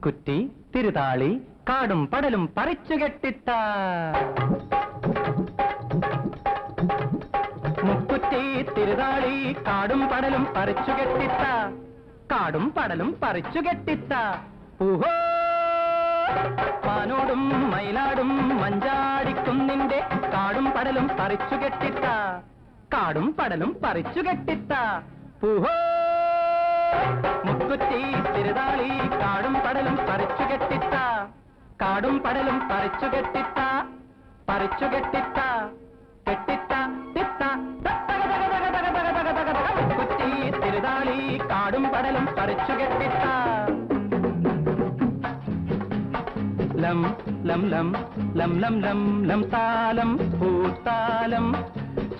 മുക്കുറ്റി തിരുതാളി കാടും പടലും പറിച്ചുകെട്ടിത്ത മുക്കുറ്റി തിരുതാളി കാടും പടലും പറിച്ചുകെട്ടിത്ത കാടും പടലും പറിച്ചുകെട്ടിത്ത ഊഹോ മാനോടും മയിലാടും മഞ്ചാടിക്കുന്നിന്റെ കാടും പടലും പറിച്ചുകെട്ടിത്ത കാടും പടലും പറിച്ചുകെട്ടിത്ത ഊഹോ മുക്കുറ്റി തിരുതാളി കാടും പടലും പറിച്ചുകെട്ടിത്ത കാടും പടലും പറിച്ചുകെട്ടിത്ത പറിച്ചുകെട്ടിത്ത കെട്ടിത്ത തിത്ത മുക്കുറ്റി തിരുതാളി കാടും പടലും പറിച്ചുകെട്ടിത്ത ലം ലം ലം ലം ലം ലം ലം താലം പൂത്താലം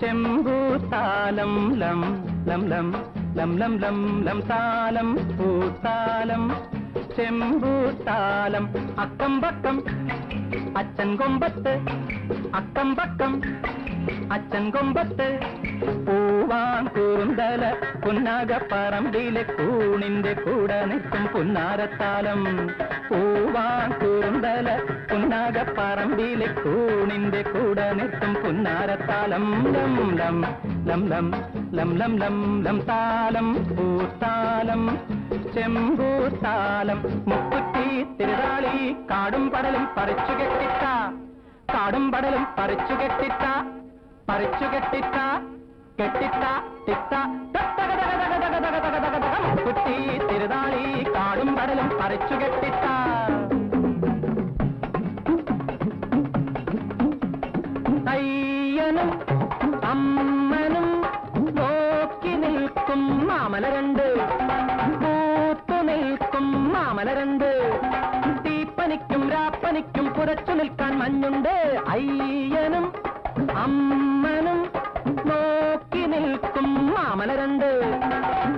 ചെമ്പൂത്താലം ലം ലം ലം ലം ലം ലം ലം താലം പൂത്താലം ചെമ്പൂത്താലം അക്കം പക്കം അച്ഛൻ കൊമ്പത്ത് അക്കം പക്കം അച്ഛൻ കൊമ്പത്ത് പൂവാൻ കൂന്തല പുന്നാകപ്പറമ്പിലെ കൂണിന്റെ കൂടെ നിൽക്കും പുന്നാരത്താലം പൂവാൻ കൂന്തല പുന്നാകപ്പറമ്പിലെ കൂണിന്റെ കൂടെ നിൽക്കും പുന്നാരത്താലം ലം ലം ലം ലം ലം ലം ലം ലം താലം പൂത്താലം ചെമ്പൂത്താലം മുക്കുറ്റി തിരുതാളി കാടും പടലും പറിച്ചുകെട്ടിത്ത കാടും പടലും പറിച്ചുകെട്ടിത്ത പറിച്ചുകെട്ടിത്ത കെട്ടിത്ത തിത്ത മുക്കുറ്റി തിരുതാളി കാടും പടലും പറിച്ചുകെട്ടിത്ത അയ്യനും അമ്മനും നോക്കി നിൽക്കും മാമലരണ്ട് പൂത്തു നിൽക്കും മാമലരണ്ട് തീപ്പനിക്കും രാപ്പനിക്കും പുറച്ചു നിൽക്കാൻ മഞ്ഞുണ്ട് അയ്യനും അമ്മനും നോക്കി നിൽക്കും മാമലരണ്ട്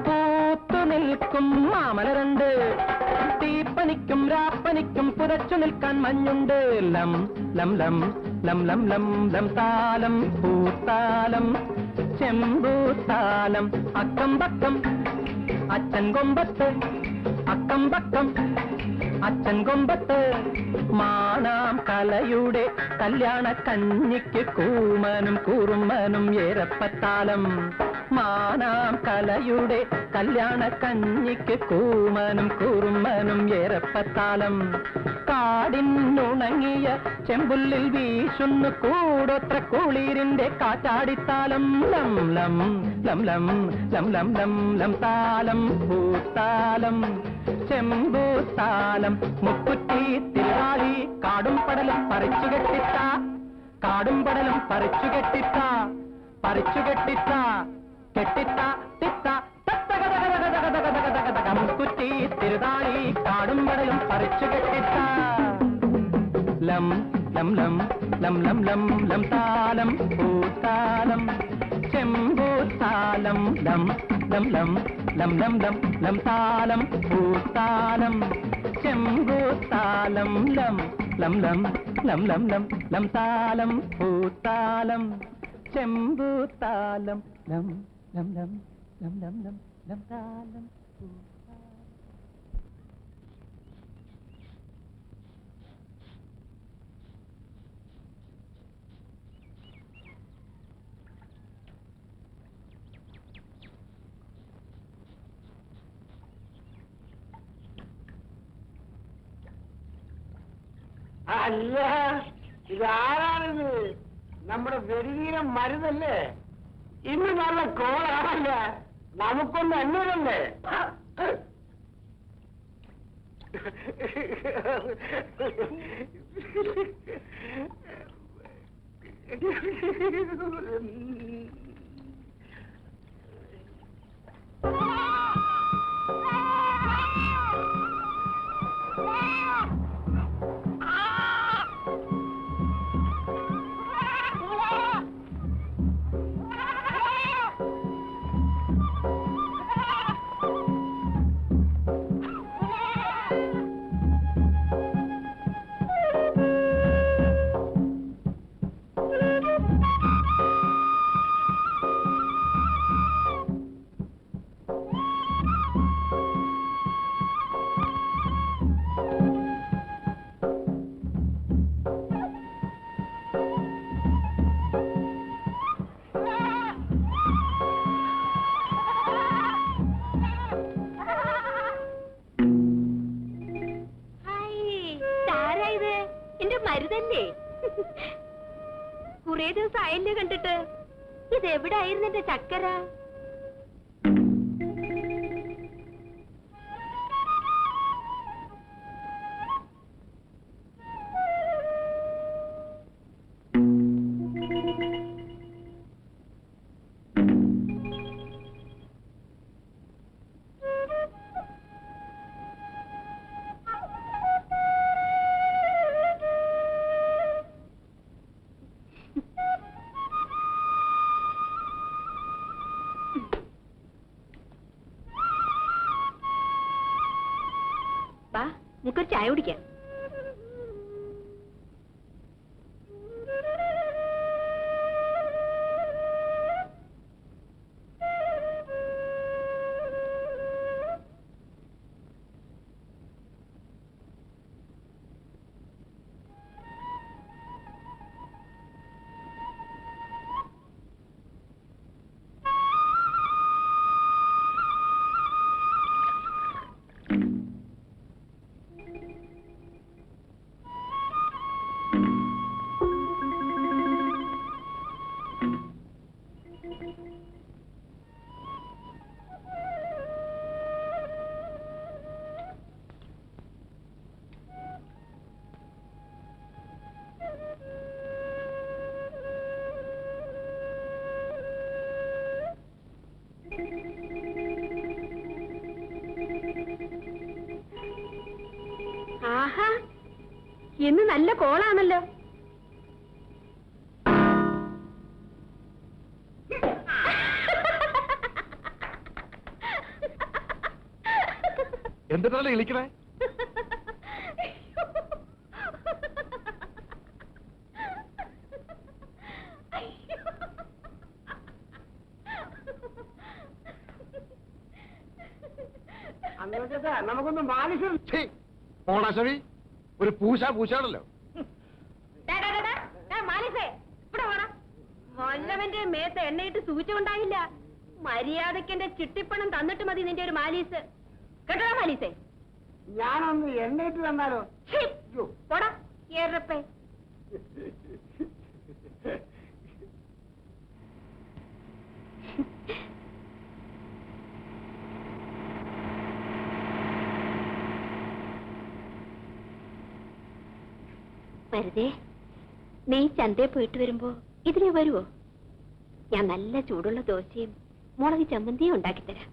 പൂത്തു നിൽക്കും മാമലരണ്ട് തീപ്പനിക്കും രാപ്പനിക്കും പുറച്ചു നിൽക്കാൻ മഞ്ഞുണ്ട് ലം ലം ലം ലം ലം ലം ലം താലം പൂത്താലം ചെമ്പൂത്താലം അക്കം പക്കം അച്ഛൻ കൊമ്പത്ത് അക്കം പക്കം അച്ഛൻ കൊമ്പത്ത് മാണാം കലയുടെ കല്യാണ കഞ്ഞിക്ക് കൂമനും കൂറുമ്മനും ഏറപ്പത്താലം മാണാം കലയുടെ കല്യാണ കഞ്ഞിക്ക് കൂമനും കൂറുമ്മനും ഏറപ്പത്താലം കാടിനുണങ്ങിയ ചെമ്പുല്ലിൽ വീശുന്നു കൂടൊത്ര കുളിരിന്റെ കാറ്റാടിത്താലം ലം ലം ലം ലം ലം ലം ലം ലം താലം പൂത്താലം ചെമ്പൂത്താലം മുക്കുറ്റി തിരുതാളി കാടും പടലും പറിച്ചുകെട്ടിത്ത കാടും പടലും പറിച്ചുകെട്ടിത്ത പറിച്ചുകെട്ടിത്ത കെട്ടിത്ത തിത്ത മുക്കുറ്റി തിരുതാളി കാടും പടലും പറിച്ചുകെട്ടിത്ത ലം ലം ലം ലം ലം ലം ലം താലം പൂത്താലം ചെമ്പൂത്താലം ലം ലം ലം ലം ലം ലം ലം താലം പൂത്താലം ചെമ്പൂത്താലം ലം ലം ലം ലം ലം ലം ലം താലം പൂത്താലം ചെമ്പൂത്താലം ലം ലം ലം ലം ലം ലം ലം താലം അല്ല ഇതാരാണിത് നമ്മുടെ വെടിവീരം മരുന്നല്ലേ ഇന്ന് നല്ല കോളാണല്ല നമുക്കൊന്ന് അന്വേഷല്ലേ കുറേ ദിവസം ആയല്ലേ കണ്ടിട്ട്. ഇതെവിടായിരുന്നു എന്റെ ചക്കര? വാ, നമുക്കൊരു ചായ കുടിക്കാം. ആഹാ, ഇന്ന് നല്ല കോളാണല്ലോ. എന്തിനാണ് വിളിക്കണേ? നമുക്കൊന്ന് മാലിശം. ഓണാശവി ഒരു പൂശാണല്ലോ. വല്ലവന്റെ മേത്ത് എണ്ണയിട്ട് സൂചിച്ചുണ്ടായില്ല. മര്യാദയ്ക്ക് എന്റെ ചിട്ടിപ്പണം തന്നിട്ട് മതി നിന്റെ ഒരു മാലീസ്. കേട്ടോ മാലീസേ? ഞാനൊന്ന് എണ്ണയിട്ട് തന്നാലോ? പോടാ ഏറപ്പേ. വെറുതെ നീ ചന്തയിൽ പോയിട്ട് വരുമ്പോ ഇതിനെ വരുവോ? ഞാൻ നല്ല ചൂടുള്ള ദോശയും മുളക് ചമ്മന്തിയും ഉണ്ടാക്കിത്തരാം.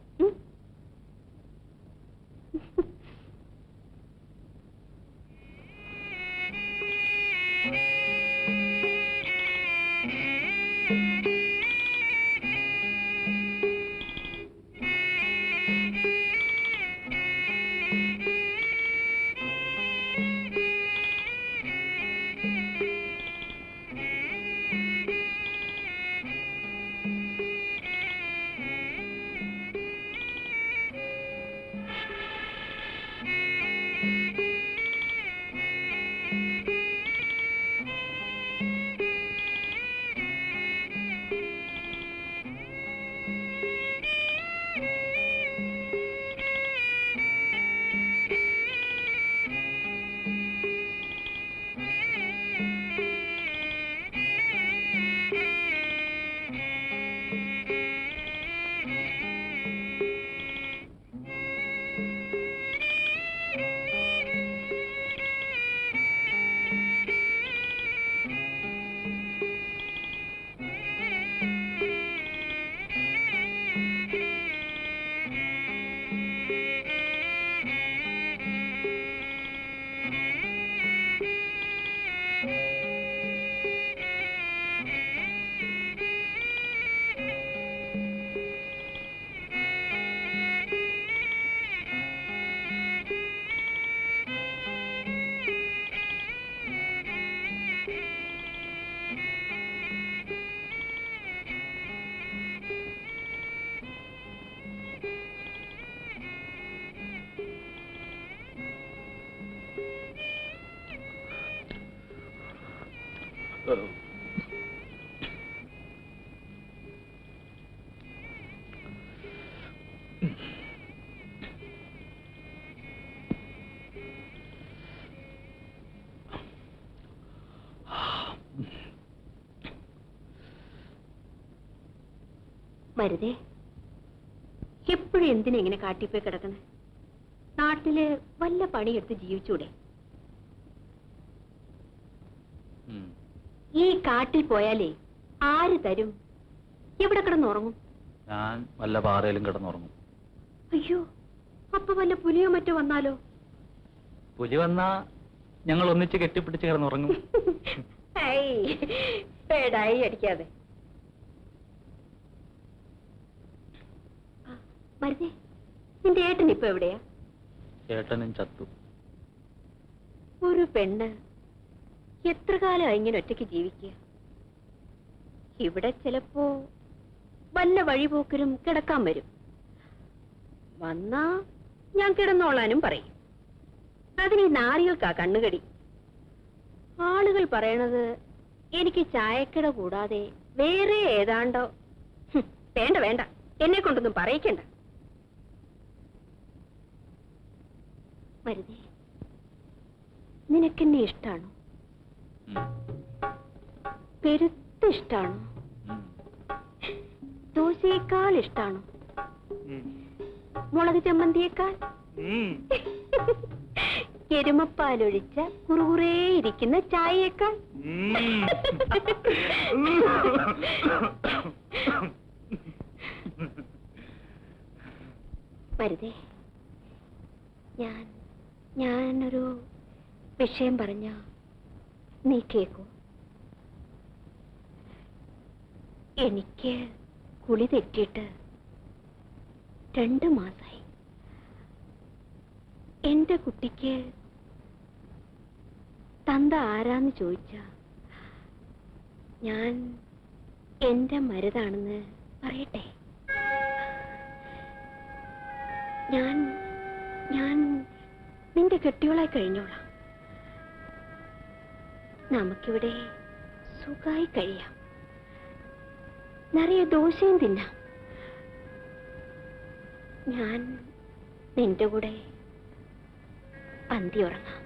മരുതേ, എപ്പോഴും എന്തിനാ ഇങ്ങനെ കാട്ടിപ്പോയി കിടക്കണേ? നാട്ടില് വല്ല പണിയെടുത്ത് ജീവിച്ചൂടെ? ഈ കാട്ടിൽ പോയാലേ ആര് തരും? എവിടെ കിടന്നുറങ്ങും? ഞാൻ വല്ല പാറയിലും കിടന്നുറങ്ങും. അയ്യോ, അപ്പൊ വല്ല പുലിയോ മറ്റോ വന്നാലോ? പുലി വന്നാ ഞങ്ങൾ ഒന്നിച്ച് കെട്ടിപ്പിടിച്ച് കിടന്നുറങ്ങും. പേടായി അടിക്കാതെ. മരുതേ, നിന്റെ ഏട്ടൻ ഇപ്പൊ എവിടെയാ? ഏട്ടനും ചത്തു. ഒരു പെണ്ണ് എത്ര കാലമായി ഇങ്ങനെ ഒറ്റയ്ക്ക് ജീവിക്കുക? ഇവിടെ ചിലപ്പോ വല്ല വഴിപോക്കരും കിടക്കാൻ വരും. വന്നാ ഞാൻ കിടന്നോളാനും പറയും. അതിന് ഈ നാരികൾക്കാ കണ്ണുകടി. ആളുകൾ പറയണത് എനിക്ക് ചായക്കട കൂടാതെ വേറെ ഏതാണ്ടോ. വേണ്ട വേണ്ട, എന്നെ കൊണ്ടൊന്നും പറയിക്കണ്ട. മരുതേ, നിനക്കെന്നെ ഇഷ്ടാണോ? പെരുത്ത് ഇഷ്ടാണോ? ദോശയേക്കാൾ ഇഷ്ടാണോ? മുളക് ചമ്മന്തിയേക്കാൾ? എരുമപ്പാലൊഴിച്ച കുറുകുറേ ഇരിക്കുന്ന ചായയേക്കാൾ? മരുതേ, ഞാനൊരു വിഷയം പറഞ്ഞ നീ കേക്കൂ? എനിക്ക് കുളി തെറ്റിയിട്ട് 2 മാസായി. എന്റെ കുട്ടിക്ക് തന്ത ആരാന്ന് ചോദിച്ച ഞാൻ എന്റെ മരുതാണെന്ന് പറയട്ടെ? ഞാൻ നിന്റെ കെട്ടിയോളായി കഴിഞ്ഞോളാം. നമുക്കിവിടെ സുഖമായി കഴിയാം. നിറയെ ദോശയും തിന്നാം. ഞാൻ നിന്റെ കൂടെ പന്തി ഉറങ്ങാം.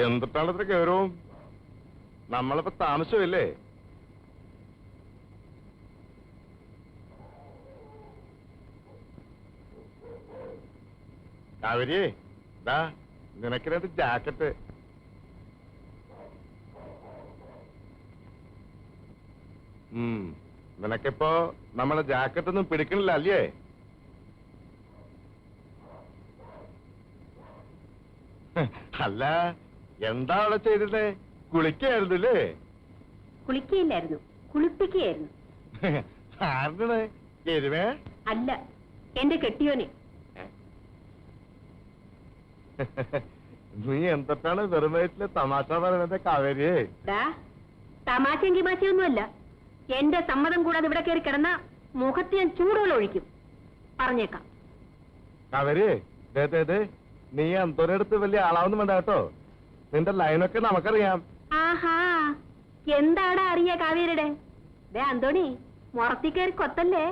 എന്തിട്ടാണ് ഇത്ര ഗൗരവം? നമ്മളിപ്പോ താമസമില്ലേ? കാവരി, നിനക്കിനകത്ത് ജാക്കറ്റ്. നിനക്കിപ്പോ നമ്മളെ ജാക്കറ്റ് ഒന്നും പിടിക്കണില്ല അല്ലേ? അല്ല, എന്താ അവിടെ ചെയ്തിട്ടേ? കുളിക്കായിരുന്നില്ലേ? കുളിക്കുകയില്ലായിരുന്നു, കുളിപ്പിക്കുകയായിരുന്നു. ആരുടെ? എരുമേ? അല്ല, എന്റെ കെട്ടിയോനെ. നീ എന്തൊക്കെയാണ് വെറും വയറ്റില് തമാശ പറയുന്നത് കാവേരിയെ? തമാശയും കിമാശയൊന്നുമല്ല. എന്റെ സമ്മതം കൂടാതെ ഇവിടെ കയറി കിടന്ന മുഖത്ത് ഞാൻ ചൂടുവെള്ളം ഒഴിക്കും. പറഞ്ഞേക്കാം. കാവേരി, നീ അന്തോനടുത്ത് വലിയ ആളാവൊന്നും വേണ്ട കേട്ടോ. നിന്റെ ലൈനൊക്കെ നമുക്കറിയാം. ആഹാ, എന്താടാ അറിയാ കാവേരിയുടെ? അന്തോണി, മുറത്തി കയറി കൊത്തല്ലേ?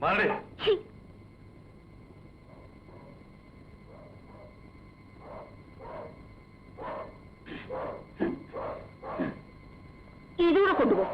മാറി. ഇതുകൂടെ കൊണ്ടുപോ.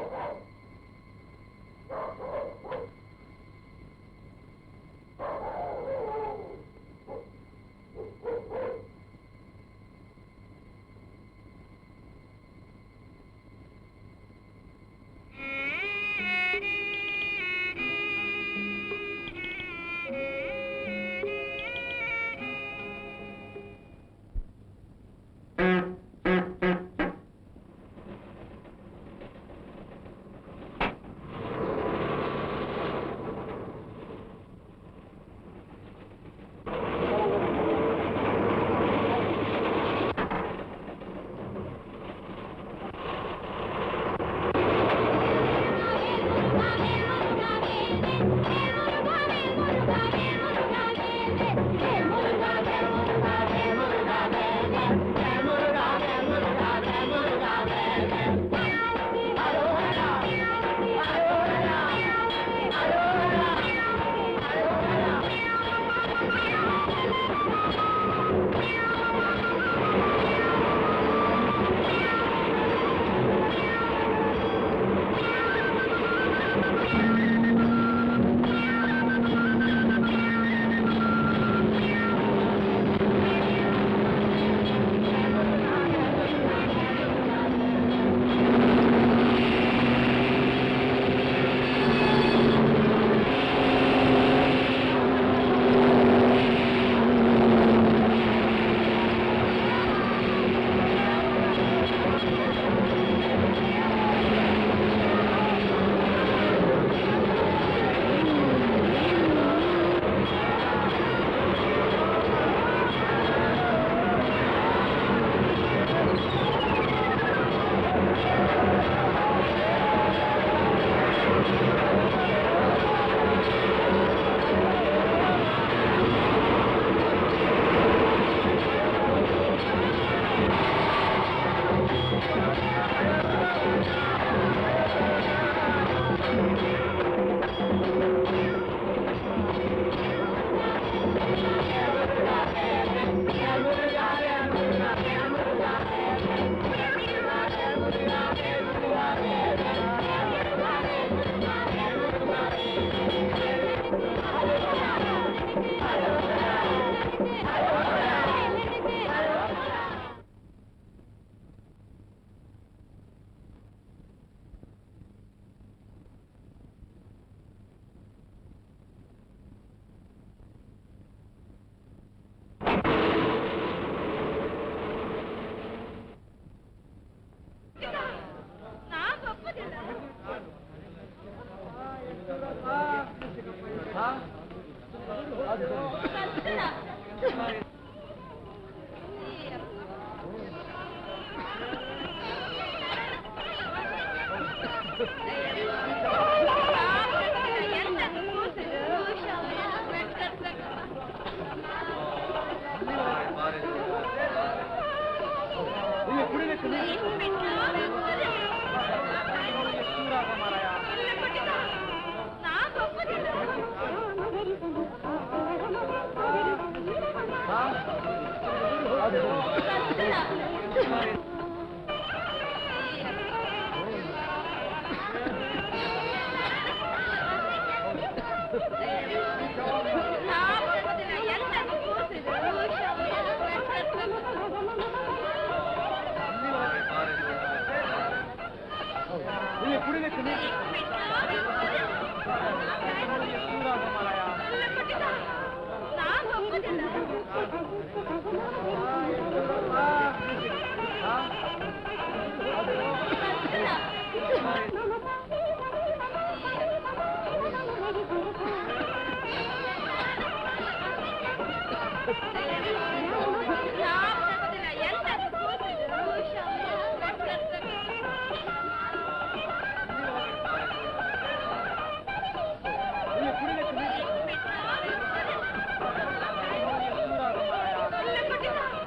Look at that!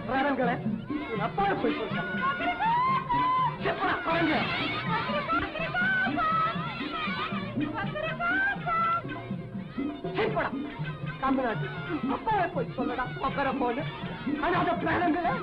பிராணங்களே அப்பாவை போய் சொல்றேன் தமிழ்நாட்டு அப்பாவை போய் சொல்லடா பக்கர போன அனாத பிராணங்களே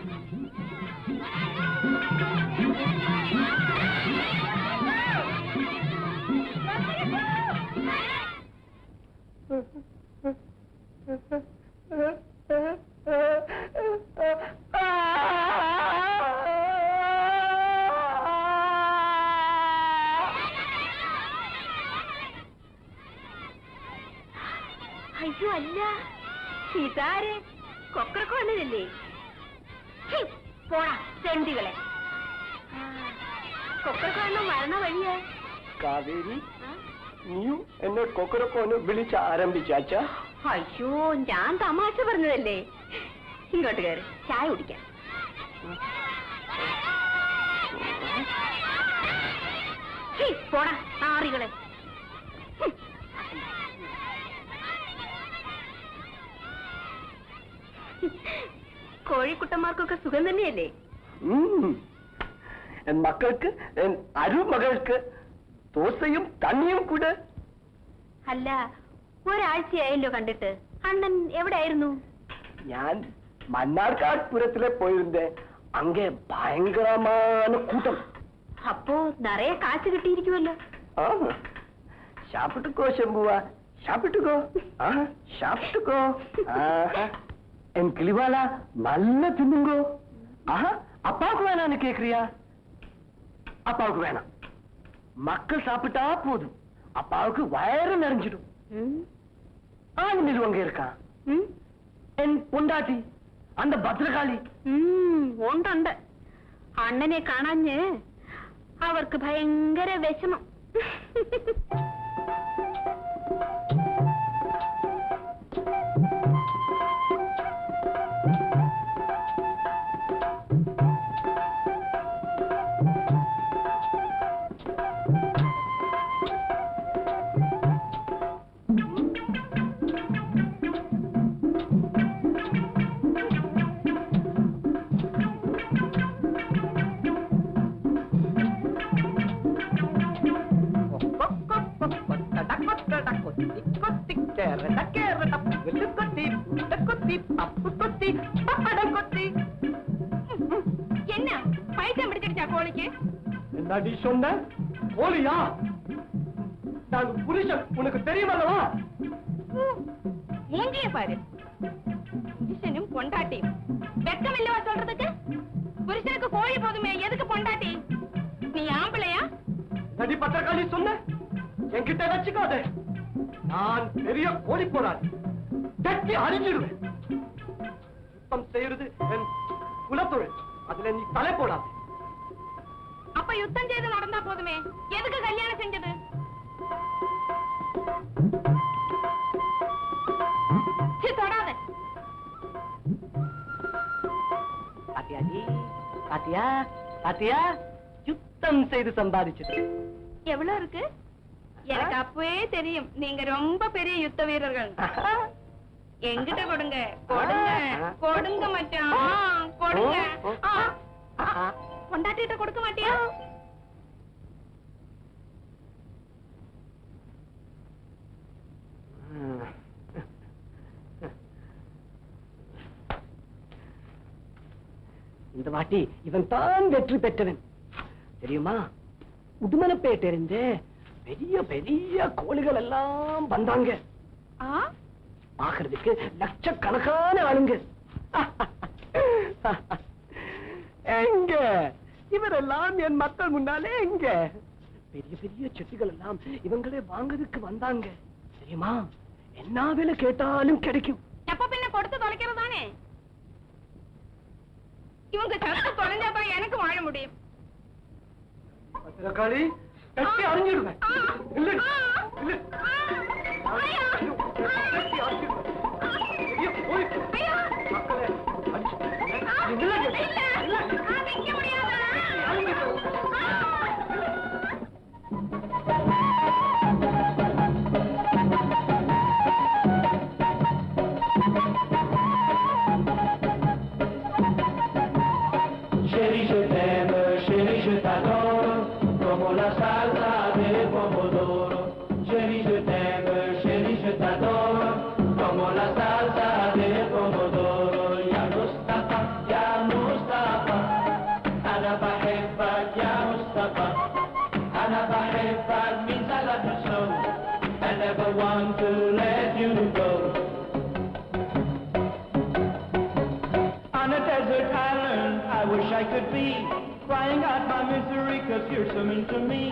അയ്യോ അല്ല ഇതാര് കൊക്കറക്കോണല്ലേ പോടാ ചെണ്ടികളെ കൊക്കറക്കോണ മരണ വഴിയാ കാവേരി നീയും എന്നെ കൊക്കറക്കോന്ന് വിളിച്ച് ആരംഭിച്ചാച്ചാ അയ്യോ ഞാൻ തമാശ പറഞ്ഞതല്ലേ ഇങ്ങോട്ട് കയറി ചായ കുടിക്കാൻ പോടാ ആറികളെ കോഴിക്കുട്ടന്മാർക്കൊക്കെ സുഖം തന്നെയല്ലേ എൻ മക്കൾക്ക് എൻ അരുമകൾക്ക് ദോശയും തണ്ണിയും കൂടെ അല്ല ഒരാഴ്ചയായല്ലോ കണ്ടിട്ട് അണ്ണൻ എവിടെയായിരുന്നു ഞാൻ മണ്ണാർക്കാട്പുരത്തിലെ പോയിരുന്നേ അങ്ങേ ഭയങ്കരமான കൂട്ടം അപ്പോ നിറയെ കാശ് കിട്ടിയിരിക്കുമല്ലോ சாப்பிட்டுக்கோ செம்புவா சாப்பிட்டுக்கோ சாப்பிட்டுக்கோ என் கிளிவாலா நல்லா தின்னுங்கோ அப்பாவுக்கு வேணான்னு கேக்குறியா அப்பாவுக்கு வேணாம் மக்கள் சாப்பிட்டா போதும் அப்பாவுக்கு வயறு நிறைஞ்சிடும் ஆளுநர் அங்க இருக்கான் என் பொண்டாட்டி அந்த பத்ரகாளி ഉണ്ട് അണ്ണനെ കാണാഞ്ഞ് അവർക്ക് ഭയങ്കര വിഷമം என்ன பைத்தியம் பிடிச்சிருச்சா கோழிக்கு என்னடி சொன்ன கோழியா நான் புருஷன் உனக்கு தெரியுமல்லவா மூஞ்சிய பாரு புருஷனும் பொண்டாட்டியும் வெக்கம் இல்லவா சொல்றதுக்கு புருஷனுக்கு கோழி போதுமே எதுக்கு பொண்டாட்டி நீ ஆம்பளையா நடி பத்திரகாளி சொன்ன என்கிட்ட வச்சுக்காதே நான் பெரிய கோழி போராளி தட்டி அழிஞ்சிடுவேன் யுத்தம் செய்யறது என் குலத்தொழில் அதுல நீ தலை போடாது அப்ப யுத்தம் செய்து நடந்தா போதுமே எதுக்கு கல்யாணம் செஞ்சது தொடாத பாத்தியாடி பாத்தியா பாத்தியா யுத்தம் செய்து சம்பாதிச்சது எவ்வளவு இருக்கு எனக்கு அப்பவே தெரியும் நீங்க ரொம்ப பெரிய யுத்த வீரர்கள் எங்கிட்ட கொடுங்க கொடுங்க கொடுங்க மச்சான் கொடுங்க பொண்டாட்டிட்ட கொடுக்க மாட்டியா இந்த வாட்டி இவன் தான் வெற்றி பெற்றவன் தெரியுமா உடுமலைப்பேட்டை இருந்து பெரிய பெரிய கோழிகள் எல்லாம் வந்தாங்க பாக்குறதுக்கு லட்சக்கணக்கான ஆளுங்க எங்க இவரெல்லாம் என் மக்கள் முன்னாலே எங்க பெரிய பெரிய செட்டிகள் எல்லாம் இவங்களே வாங்குறதுக்கு வந்தாங்க தெரியுமா என்ன விலை கேட்டாலும் கிடைக்கும் எப்ப பின்ன கொடுத்து தொலைக்கிறதானே இவங்க சத்து தொலைஞ்சாதான் எனக்கு வாழ முடியும் பத்திரகாளி கட்டி அறிஞ்சிடுவேன் இல்ல இல்ல கட்டி அறிஞ்சிடுவேன் மக்களே salsa de pomodoro. Ya Mustafa, ya Mustafa, أنا بحبك يا مصطفى. أنا بحبك means I love you so. I never want to let you go. On a desert island, I wish I could be, crying out my misery 'cause you're so mean to me.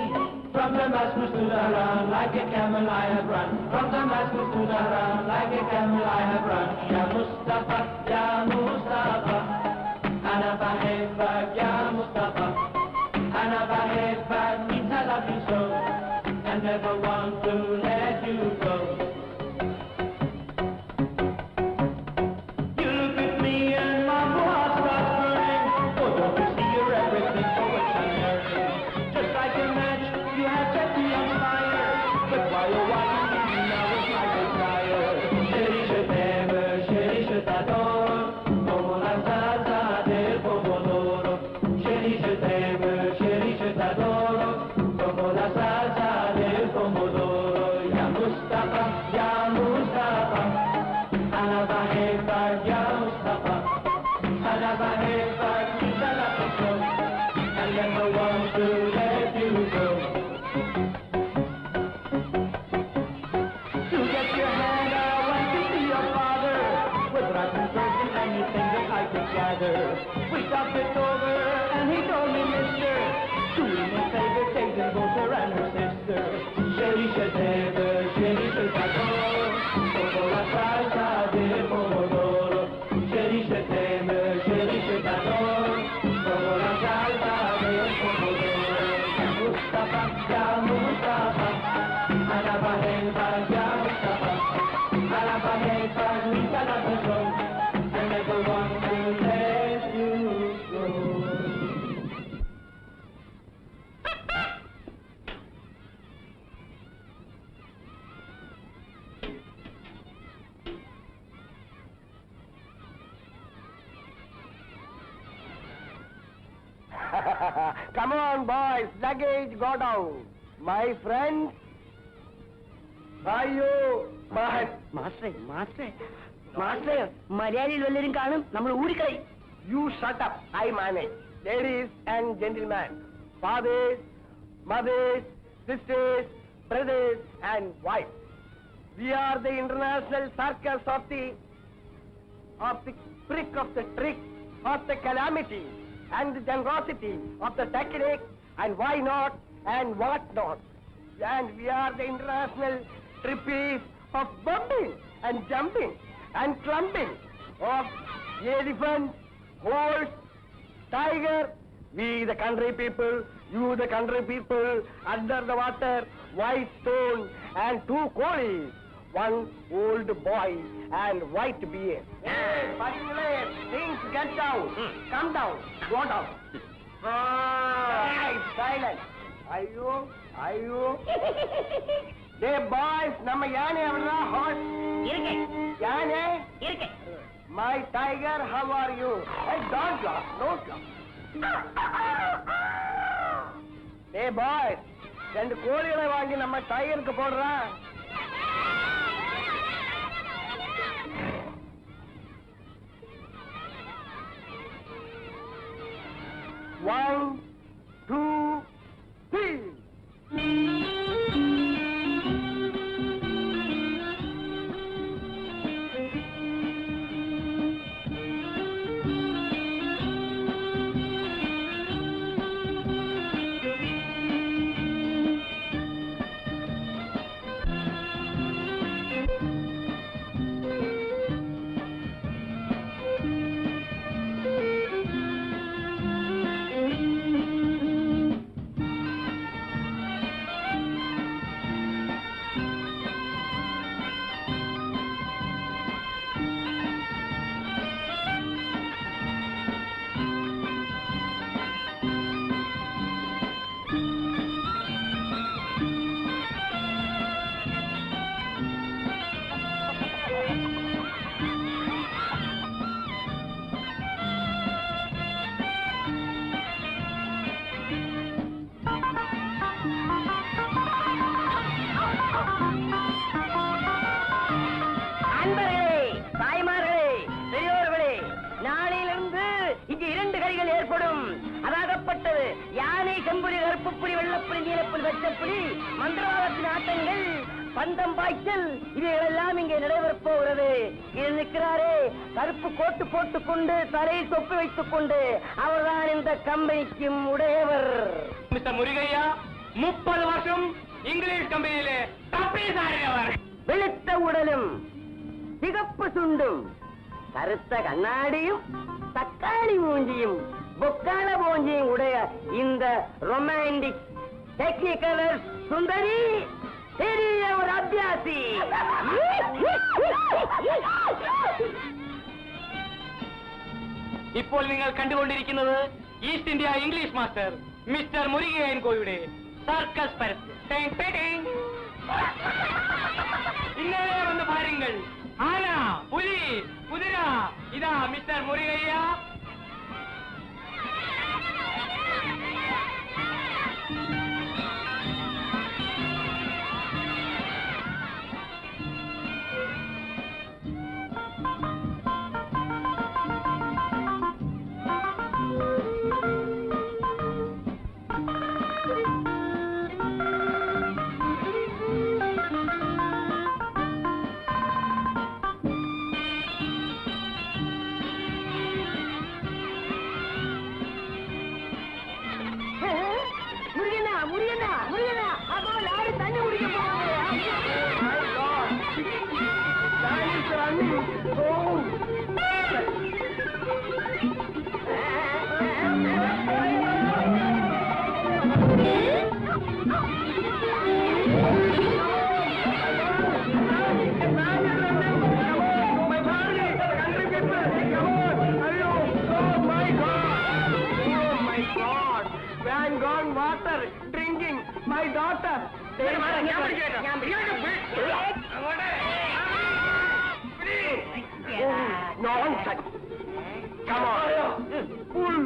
From Damascus to Tehran, like a camel I have run. From Damascus to Tehran, like a camel I have run. Ya Mustafa, ya Mustafa, أنا بحبك يا مصطفى. أنا بحبك means I love you so. I never want to let you go. You look at me and my heart starts burning. Oh, don't you see you're everything for which I'm yearning? Just like a match, you have set me on fire. But while you're watching me, now it's my desire. Chérie, je t'aime, chérie, je t'adore. Como la salsa del pomodoro. Chérie, je t'aime, chérie, je t'adore. Como la salsa del pomodoro. Ya Mustafa, ya Mustafa. أنا بحبك يا مصطفى. أنا بحبك means I love you so. I never want to let you go. To get your hand, I want to see your father. With rice and curds and anything that I could gather. We talked it over and he told me, mister, doing me a favor, taking both her and her sister. Chérie, je t'aime, chérie, je t'adore. Como la salsa del pomodoro. Chérie, je t'aime, chérie, je t'adore. Como la salsa del pomodoro. Ya Mustafa, ya Mustafa. أنا بحبك يا مصطفى. أنا بحبك means I love you so. I never want to let you go. Come on, boys, luggage go down. My friends, അയ്യോ മാസ്റ്ററെ മാസ്റ്ററെ മാസ്റ്ററെ മലയാളിയിൽ വല്ലവരും കാണും നമ്മൾ ഊരിക്കളയും. You shut up, I manage. Ladies and gentleman, fathers, mothers, sisters, brothers and wife, we are the international circus of the prick of the trick of the calamity and the generosity of the technique and why not and what not. And we are the international trippies of bumping and jumping and clumping of elephant, horse, tiger. We the country people, you the country people, under the water, white stone and two coolies, one old boy and white beard. Hey, particulars, things get down, come down, go down. Right, silent. Ayyo, ayyo. Hey boys, நம்ம யானை எவ்வளோ hours இருக்கேன் யானை இருக்கேன். My tiger, how are you? Hey, don't laugh, don't laugh. Hey boys, ரெண்டு கோழிகளை வாங்கி நம்ம டைகருக்கு போடுறான். One, two, three. ஏற்படும். அதாகப்பட்டது யானை, செம்புலி, கருப்புப்புலி, வெள்ளப்புலி, நீலப்புலி, வெச்சப்புலி, மந்திரவாதத்தின் ஆட்டங்கள், பந்தம் பாய்ச்சல், இவைகளெல்லாம் இங்கே நடைபெறப் போகிறது. இது நிற்கிறாரே கருப்பு கோட்டு போட்டுக் கொண்டு தலையில் தொப்பி வைத்துக் கொண்டு, அவர்தான் இந்த கம்பெனிக்கும் உடையவர். மிஸ்டர் முருகையா 30 வருஷம் இங்கிலீஷ் கம்பெனியிலே தப்பீஸ் ஆடியவர். வெளுத்த உடலும், சிகப்பு சுண்டும், கருத்த கண்ணாடியும், தக்காளி மூஞ்சியும், பொக்கால மூஞ்சியும் உடைய இந்த ரொமான்டிக் டெக்னிக்கல் சுந்தரி பெரிய ஒரு அபியாசி. ഇപ്പോൾ നിങ്ങൾ കണ്ടുകൊണ്ടിരിക്കുന്നത് East India English master mister Murugan കോയുടെ സർക്കസ് പരസ്യം. ഇന്നലെ വന്ന് പാരുങ്ങൾ. ആന, പുലി, കുതിര, ഇതാ മിസ്റ്റർ മുരുകയ്യ. முருகனா முருகனா முருகனா, அதோ லாரி தண்ணி குடிக்க போகுது. Water drinking my daughter. Nonsense. Come on. Pull.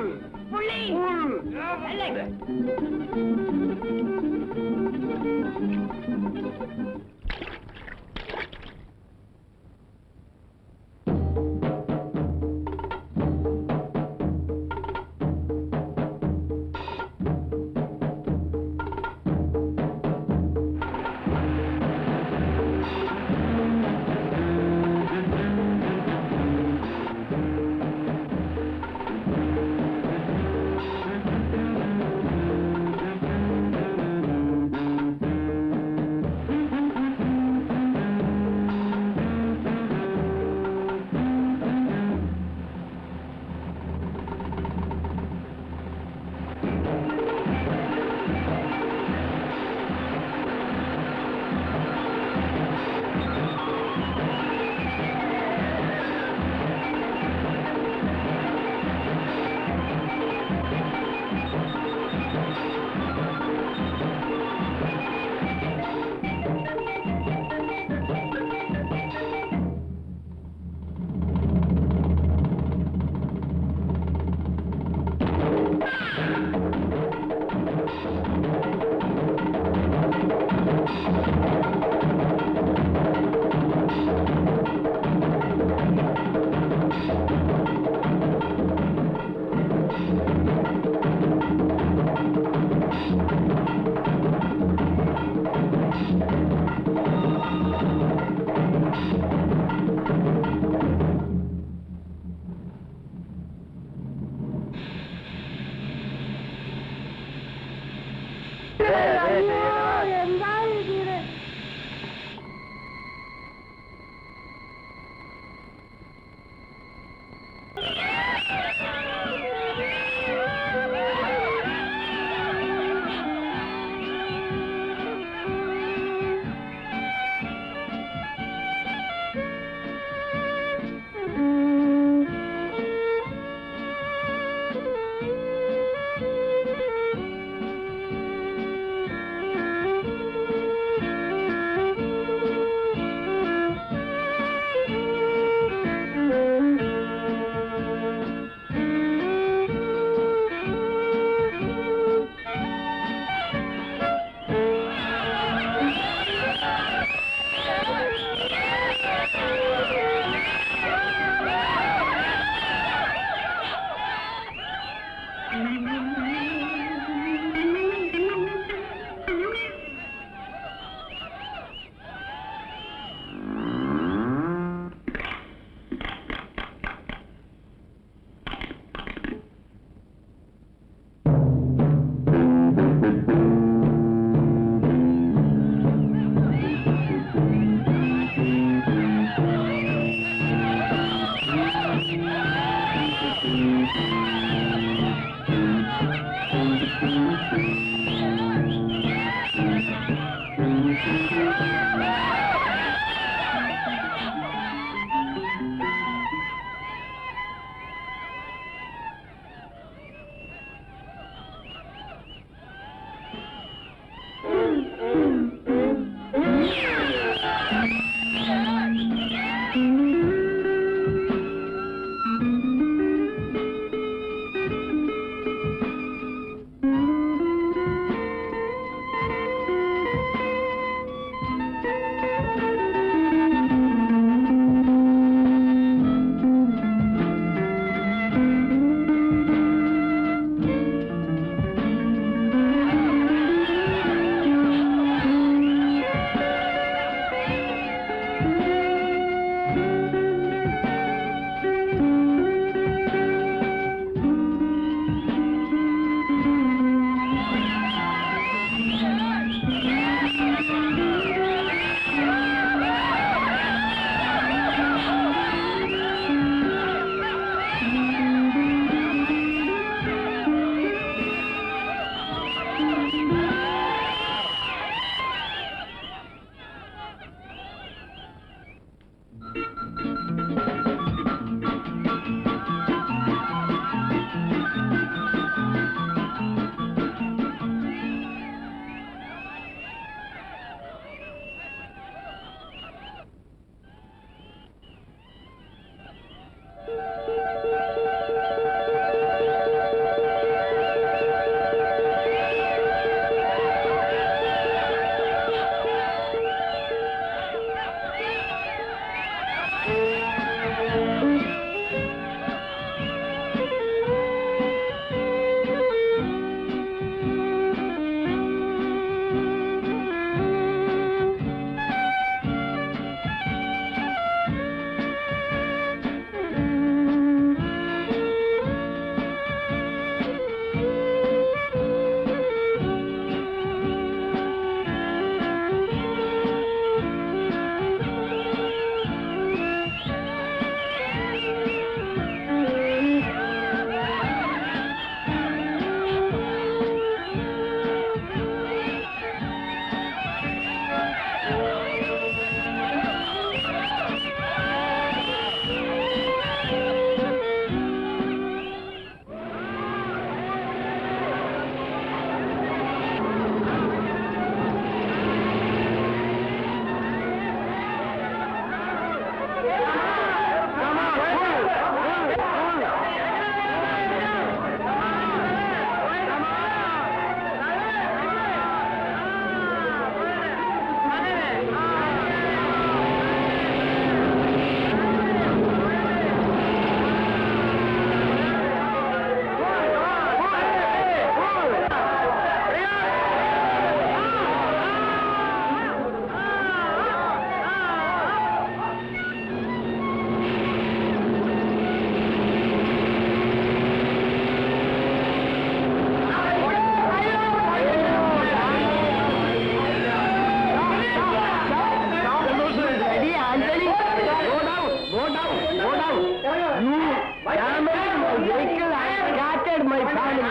vehicle and scattered my family.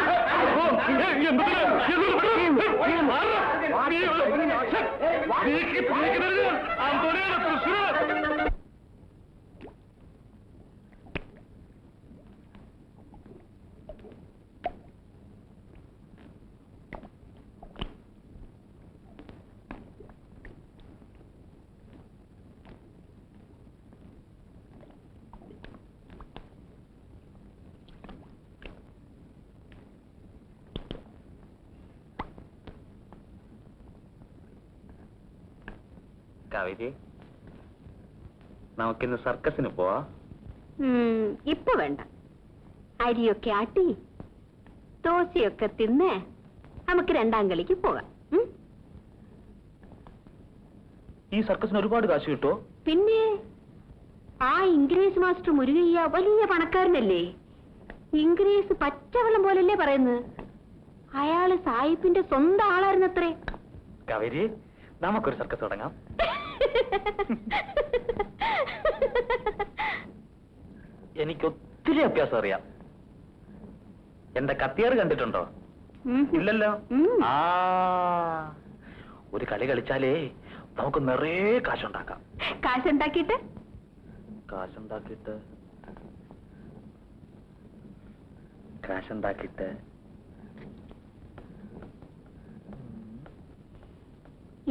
Kaveri, നമുക്കിന്ന് സർക്കസിന് പോവാ. ഇപ്പൊ വേണ്ട. അരിയൊക്കെ ആട്ടി ദോശയൊക്കെ തിന്ന് നമുക്ക് രണ്ടാം കളിക്ക് പോകാം. ഈ സർക്കസിന് ഒരുപാട് കാശ് കിട്ടുമോ? പിന്നെ ആ ഇംഗ്ലീഷ് മാസ്റ്റർ മുരുകയ്യ വലിയ പണക്കാരനല്ലേ? ഇംഗ്ലീഷ് പച്ചവെള്ളം പോലല്ലേ പറയുന്നത്. അയാള് സായിപ്പിന്റെ സ്വന്തം ആളായിരുന്നത്രേ. കാവേരി, നമുക്കൊരു സർക്കസ് തുടങ്ങാം. എനിക്കൊത്തിരി അഭ്യാസം അറിയാം. എന്റെ കത്തിയാറ് കണ്ടിട്ടുണ്ടോ? ഇല്ലല്ലോ. ആ, ഒരു കളി കളിച്ചാലേ നമുക്ക് നിറയെ കാശുണ്ടാക്കാം. കാശുണ്ടാക്കിയിട്ട്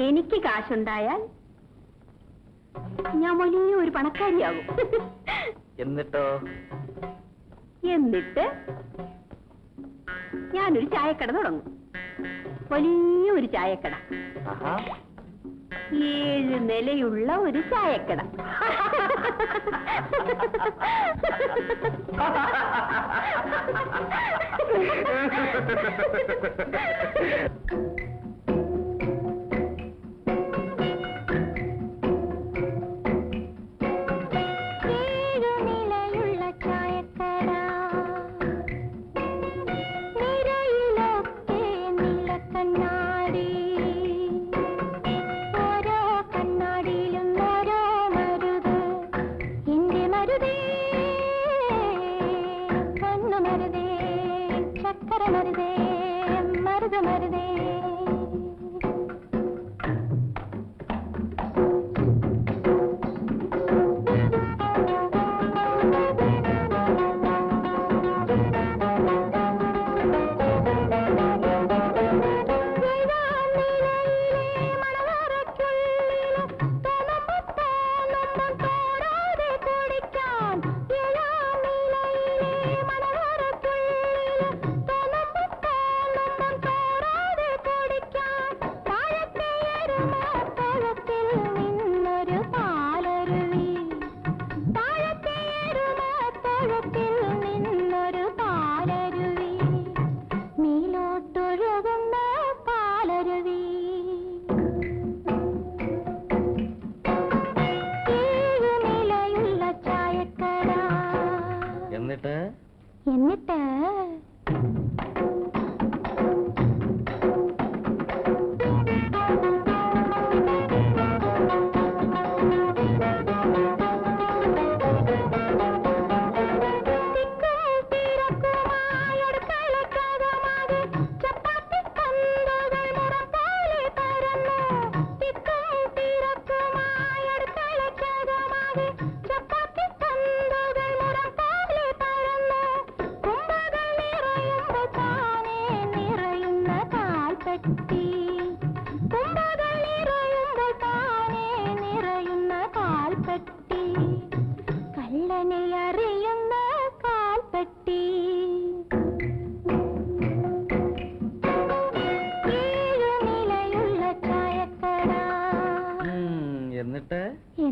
എനിക്ക് കാശുണ്ടായാൽ ഞാൻ വലിയ ഒരു പണക്കാരിയാകും. എന്നിട്ട് ഞാനൊരു ചായക്കട തുടങ്ങും. വലിയൊരു ചായക്കട. 7 നിലയുള്ള ഒരു ചായക്കട.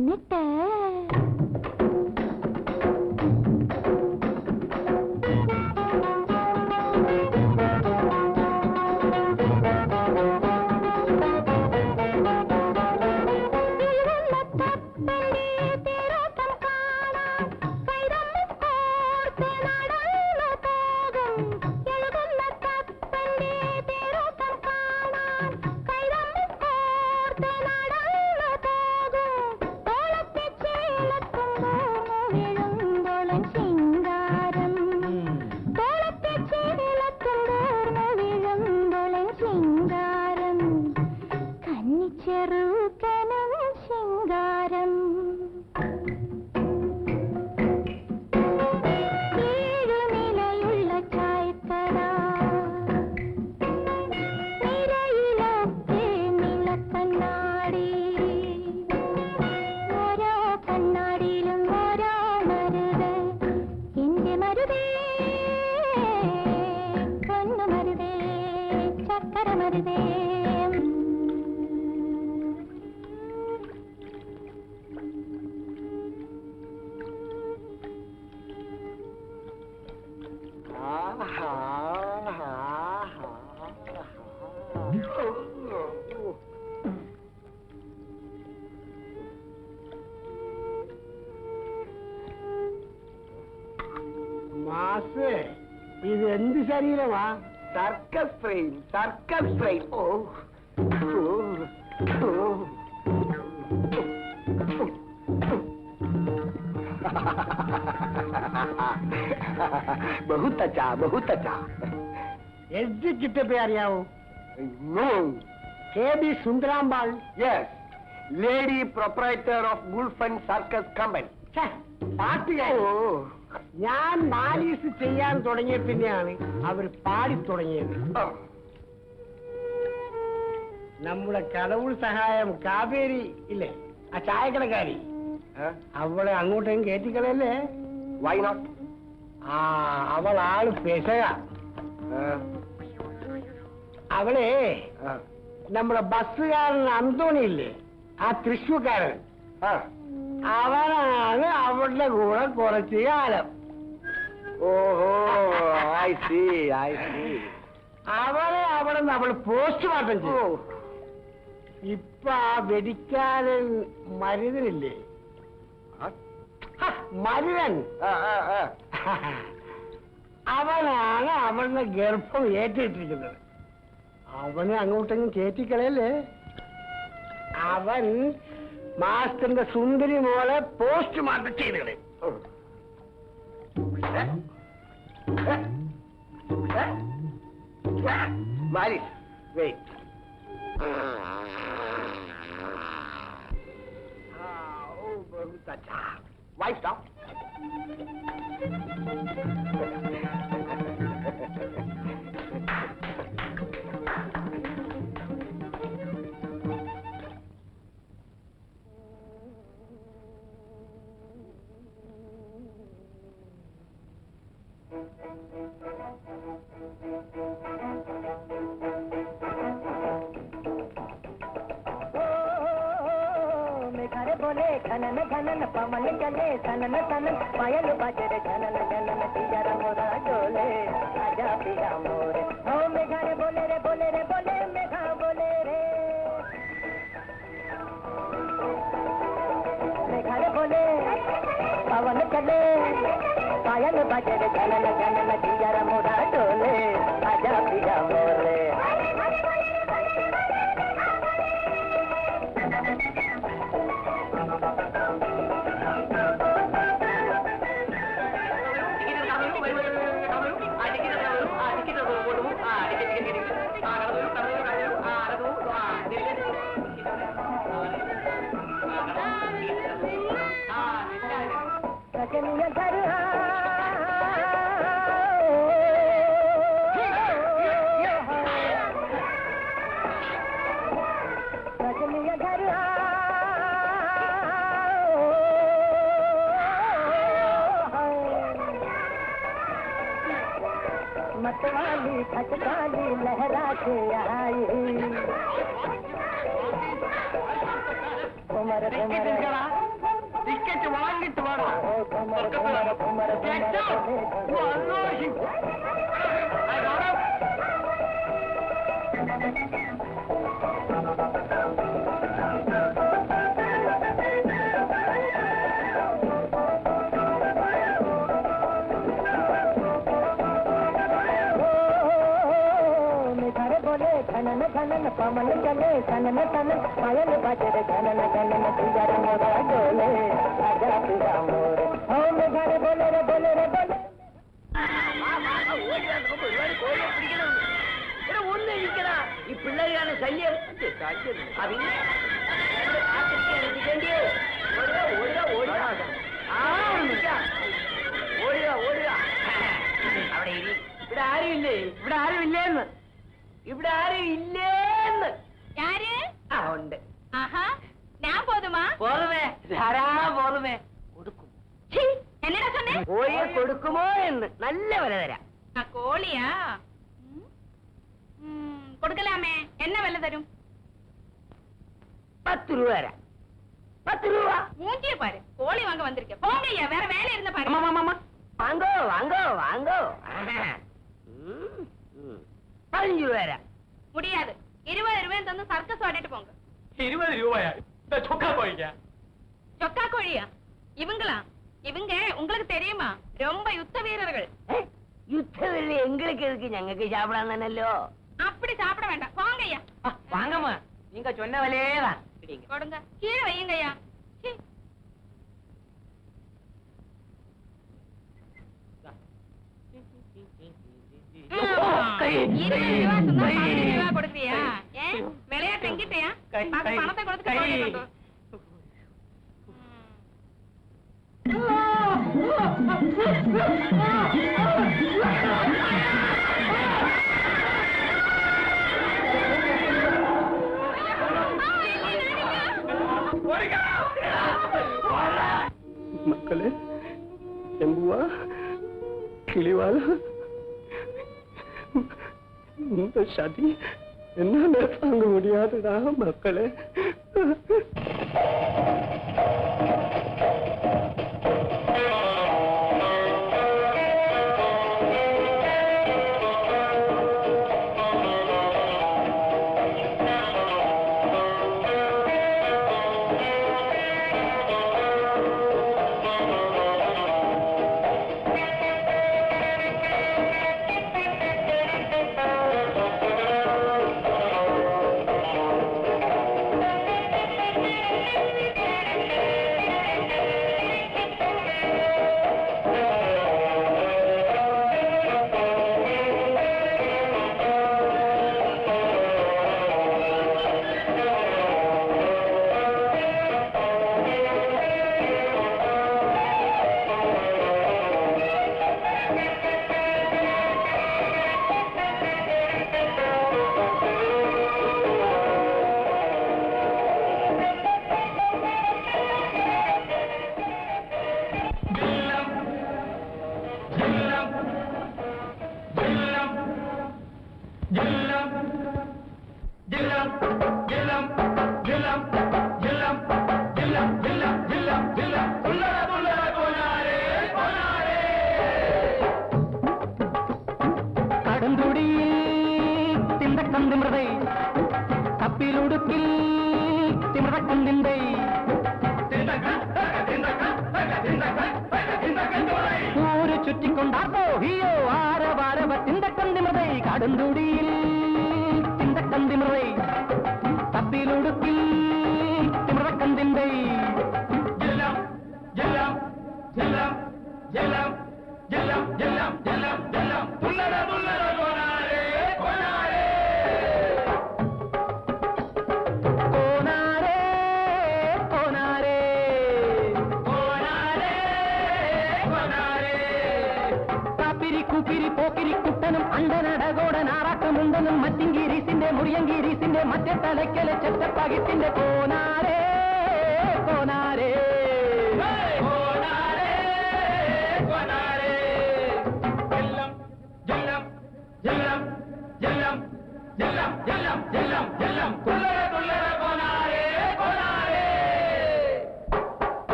എന്നിട്ട് മാസേ ഇത് എന്ത് ശരീരമാ? Circus frame, circus frame. ഓ बहुत अच्छा, बहुत अच्छा. एग्जीक्यूटिव അറിയാവോ? No. KB Sundarambaal. Yes. Lady proprietor of Gulfen Circus Company. ഞാൻ മാലീസ് ചെയ്യാൻ തുടങ്ങിയ പിന്നെയാണ് അവർ പാടി തുടങ്ങിയത്. നമ്മുടെ കടവുൾ സഹായം കാവേരി ഇല്ലേ, ആ ചായക്കടക്കാരി, അവളെ അങ്ങോട്ടേക്കും കയറ്റിക്കളയല്ലേ? Why not? ആ അവൾ ആള് പെശക. അവളെ നമ്മുടെ ബസ്സുകാരൻ അന്തോണി ഇല്ലേ, ആ തൃശ്ശൂർക്കാരൻ, അവനാണ് അവളുടെ കൂടെ കുറച്ച് കാലം. ഓഹോ, ഐ സീ, ഐ സീ. അവളെ അവിടെ നിന്ന് അവൾ പോസ്റ്റ്മോർട്ടം ചെയ്തു. ഇപ്പൊ ആ വെടിക്കാരൻ മരുതനില്ലേ, മരുതൻ, അവനാണ് അവളുടെ ഗർഭം ഏറ്റെടുത്തിരിക്കുന്നത്. അവനെ അങ്ങോട്ടെങ്കിലും കയറ്റിക്കളയല്ലേ? അവൻ മാസ്റ്ററിന്റെ സുന്ദരി മോളെ പോസ്റ്റ്മോർട്ടം ചെയ്തേ. മാരിസ്, വെയിറ്റ്. बहुत अच्छा. Wipe down. बोले घनन घनन पवन चले सनन सनन पायल बजर घनन घनन पिया मोरा डोले आजा पिया मोरे हो मेघा रे बोले रे बोले रे बोले मेघा बोले रे मेघा रे बोले पवन चले पायल बजर घनन घनन पिया मोरा डोले आजा पिया मोरे रजनिया घर रजनिया घर मतवाली खटकाली लहरा के आई उमर उमर ടിക്കറ്റ് വാങ്ങിട്ട് വേണം. बोले घनन घनन पवन चले सनन सनन पायल बजर घनन घनन पिया मोरा डोले आजा पिया मोरे हो मेघा रे बोले रे बोले रे बोले ஒண்ணு இருக்கிறா இப்பிள்ளையான சல்லிய ഇവിടെ ആരും ഇല്ലേ, ഇവിടെ ആരും ഇല്ലേന്ന്, ഇവിടെ ആരും ഇല്ലേന്ന്. யாரு? ഉണ്ട്. ஆஹா, நான் போதுமா? പോറുമേ, ധാരാ പോറുമേ. കൊടുക്കും. என்னடா சொன்னேன்? കോഴിയെ കൊടുക്കുമോ എന്ന് നല്ല വില തരാം. கோழியா? கொடுக்கலாமே. என்ன விலை தரும்? 10 രൂപ തരാം. 10 രൂപ. மூஞ்சிய பாரு, கோழி வாங்க வந்திருக்க. போங்க ஐயா, வேற வேலை இருந்தா பாரு. വാങ്ങോ വാങ്ങോ വാങ്ങോ. 15 രൂപ തരാം. முடியாது. 20 ரூபாய் தந்து சர்க்கஸ் ஆடிட்டு போங்க. 20 രൂപയാ? சொக்கா கோழிக்க? சொக்கா கோழியா? இவங்களா? இவங்க உங்களுக்கு தெரியுமா ரொம்ப யுத்த வீரர்கள். யுத்தவெளி எங்களுக்கு எதுக்கு? ഞങ്ങൾക്ക് சாப்பிடாம தானല്ലോ. அப்படி சாப்பிட வேண்டாம். வாங்கய்யா. வாங்கம்மா, நீங்க சொன்ன விலையேதான். கொடுங்க. கீழே வையுங்கய்யா. சீ. 20 ரூபா சொன்னா 15 ரூபா கொடுப்பியா? ஏன் விளையாட்டு எங்கிட்டயா? பணத்தை கொடுத்து மக்களே, எம்புவா, கிளிவால், இந்த சதி என்ன தாங்க முடியாதுடா மக்களே.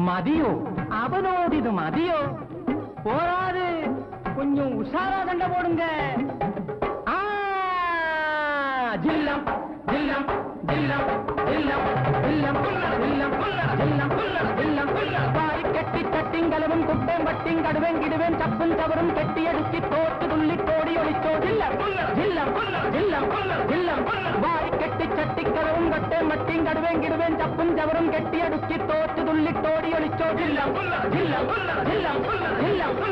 மதியோ அவனோடிது மதியோ போராது, கொஞ்சம் உஷாரா சண்டை போடுங்க. ஜில்லம் ஜில்லம் ஜில்லம் ஜில்லம் ஜில்லம் ஜில்லம் ஜில்லம் ஜில்லம் வாய் கெட்டி தட்டிங்கலவும் குட்டேன் பட்டிங் கடுவேங்கிடுவேன் சப்பும் தவறும் கெட்டி அடிச்சு தோட்டு துள்ளி கோடி ஒளிச்சோ. ஜில்லம் ஜில்லம் ஜில்லம் ஜில்லம் வாய் கெட்டி சட்டிக்கலவும் கட்டேன் பட்டிங் கடுவேங்கிடுவேன் சப்பும் தவறும் கெட்டி அடிச்சு தோட்டு துள்ளி கோடி ஒளிச்சோ. ஜில்லம் ஜில்லம் ஜில்லம் ஜில்லம்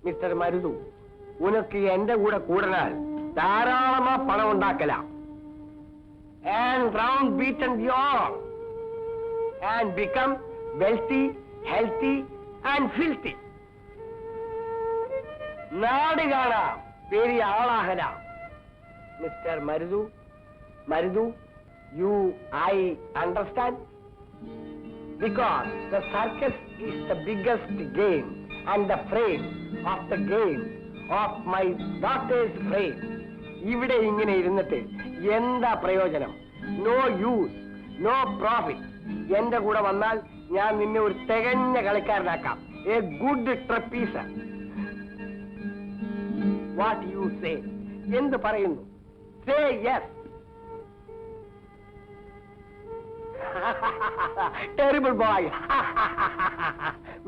മിസ്റ്റർ മരുതു, ഉനക്ക് എന്റെ കൂടെ കൂടനാൽ ധാരാളമാ പണം ഉണ്ടാക്കലാം. And round beaten the all and become wealthy, healthy and filthy. നാട് കാണാം, പെരിയ ആളാകലാം. Mister Maruthu, you I understand? Because the circus is the biggest game and the frame of the game of my daughter's frame. ഇവിടെ ഇങ്ങനെ ഇരുന്നിട്ട് എന്താ പ്രയോജനം? No use, no profit. എന്റെ കൂടെ വന്നാൽ ഞാൻ നിന്നെ ഒരു തികഞ്ഞ കളിക്കാരനാക്കാം. A good trapezer. What you say? എന്ത് പറയുന്നു? Say yes. Terrible boy.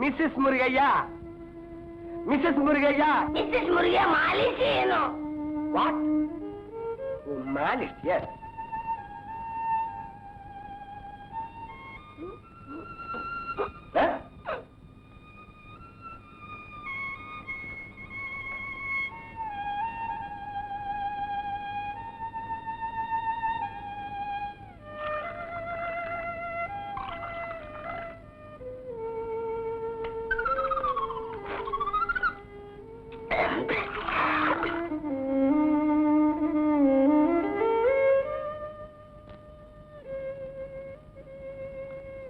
Missus Murugayya, missus Murugayya. Missus Murugayya മാലിഷ് ചെയ്യുന്നു. വാട്ട്? മാലിഷ്? Yes.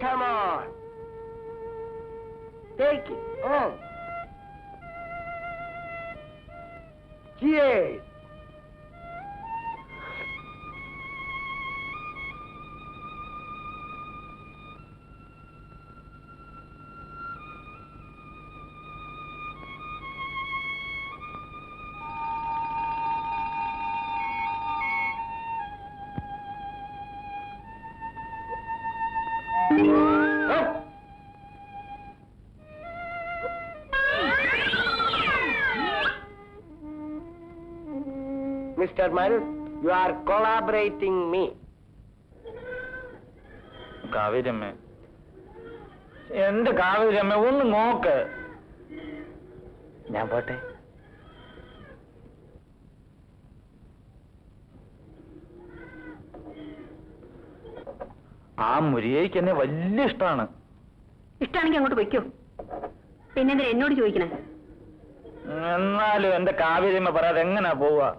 Come on. Take it on. Cheers. Mr. Marut, you are collaborating me. കാവേരമ്മേ, എന്റെ കാവേരമ്മ ഒന്ന് നോക്ക്. ഞാൻ പോട്ടെ. ആ മുരിയേക്ക് എന്നെ വലിയ ഇഷ്ടമാണ്. ഇഷ്ടമാണെങ്കിൽ അങ്ങോട്ട് വയ്ക്കോ. പിന്നെന്തിനാ എന്നോട് ചോദിക്കണേ? എന്നാലും എന്റെ കാവേരമ്മ പറയാതെ എങ്ങനാ പോവാ?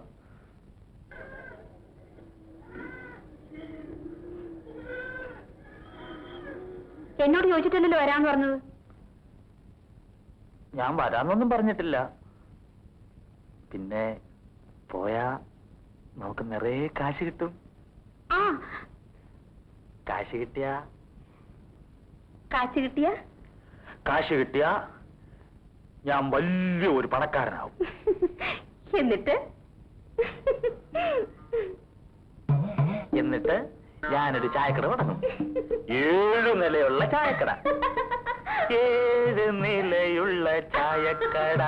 എന്നോട് ചോദിച്ചിട്ടല്ലല്ലോ വരാന്ന് പറഞ്ഞത്. ഞാൻ വരാന്നൊന്നും പറഞ്ഞിട്ടില്ല. പിന്നെ പോയാ നമുക്ക് നിറയെ കാശ് കിട്ടും. ആ, കാശ് കിട്ടിയാ ഞാൻ വലിയ ഒരു പണക്കാരനാവും. എന്നിട്ട് ഞാനൊരു ചായക്കട തുടങ്ങും. 7 നിലയുള്ള ചായക്കട. 7 നിലയുള്ള ചായക്കട.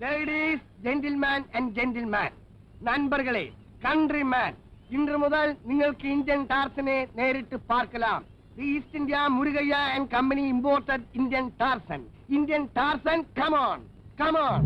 ലേഡീസ്, ജെന്റിൽമാൻ ആൻഡ് ജെന്റിൽമാൻ, നண்பர்களே, കൺട്രിമാൻ, ഇன்று മുതൽ നിങ്ങൾക്ക് ഇന്ത്യൻ ടാർസനെ നേരിട്ട് പാർக்கலாம். The East India Murugaya and Company imported Indian Tarzan. Indian Tarzan, come on, come on.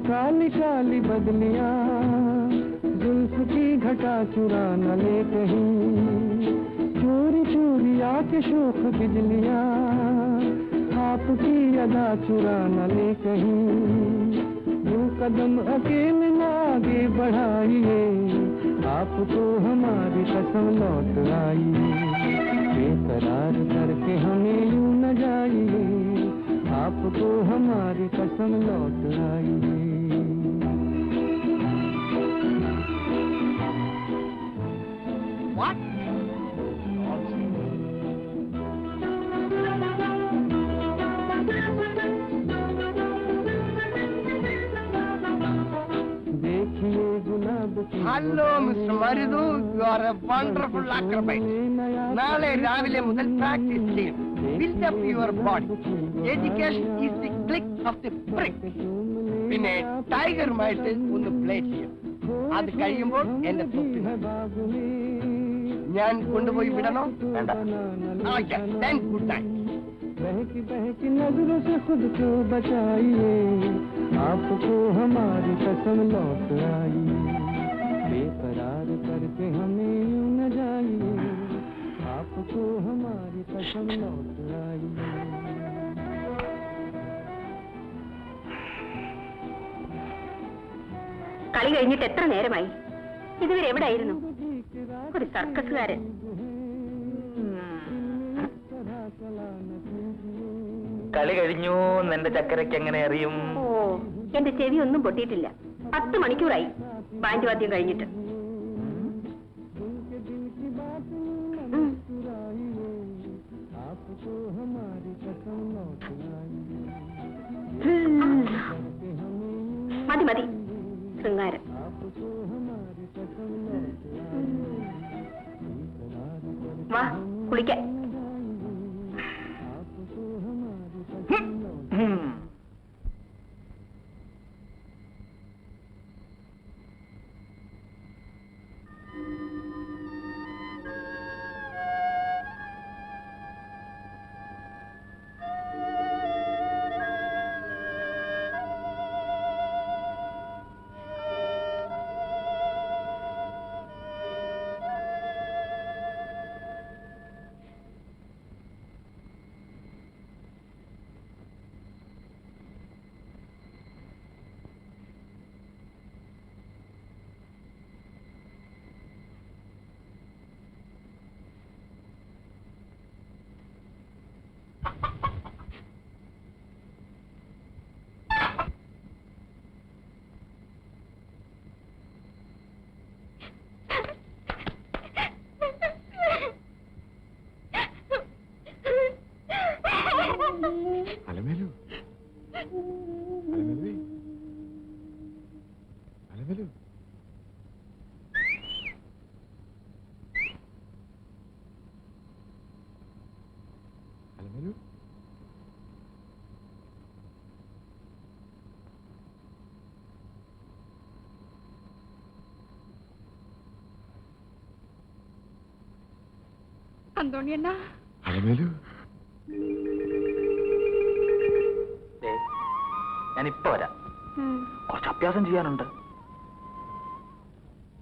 Kali Kali बदलियां जुल्फ की घटा चुरा न ले कहीं, चोरी चोरी आके शोख बिजलियां आपकी अदा चुरा न ले कहीं। यूं कदम अकेले न आगे बढ़ाइए, आपको हमारी कसम लौट आई। बेकरार करके हमें यूं न जाइए, आपको हमारी कसम लौट आई। What? Hello, Mr. Maridu. You are a wonderful acrobat. നാളെ രാവിലെ മുതൽ പ്രാക്ടീസ് ചെയ്യും. Build up your body. Education is the click of the prick. പിന്നെ ടൈഗറുമായിട്ട് ഒന്ന് പ്ലേ ചെയ്യും. അത് കഴിയുമ്പോൾ എന്റെ തൊപ്പി ഞാൻ കൊണ്ടുപോയി വിടണോ? വേണ്ട. Then good night. बहकी बहकी नजरों से खुद को बचाइए, आपको हमारी कसम लौट आई। बेकरार करके हमें यूं न जाइए, आपको हमारी कसम लौट आई। കളി കഴിഞ്ഞിട്ട് എത്ര നേരമായി? ഇതുവരെ എവിടെയായിരുന്നു? ഒരു സർക്കസുകാരൻ. കളി കഴിഞ്ഞു എന്റെ ചക്കരയ്ക്ക് എങ്ങനെ അറിയും? ഓ, എന്റെ ചെവി ഒന്നും പൊട്ടിയിട്ടില്ല. 10 മണിക്കൂറായി ബാൻഡ് വാദ്യം കഴിഞ്ഞിട്ട്. മതി മതി ശൃംഗാരം. വാ കുളിക്കാൻ. അലമേലു അലമേലു അന്തോണിയണ്ണ അലമേലു ഞാനിപ്പോ വരാം. കുറച്ച് അഭ്യാസം ചെയ്യാനുണ്ട്.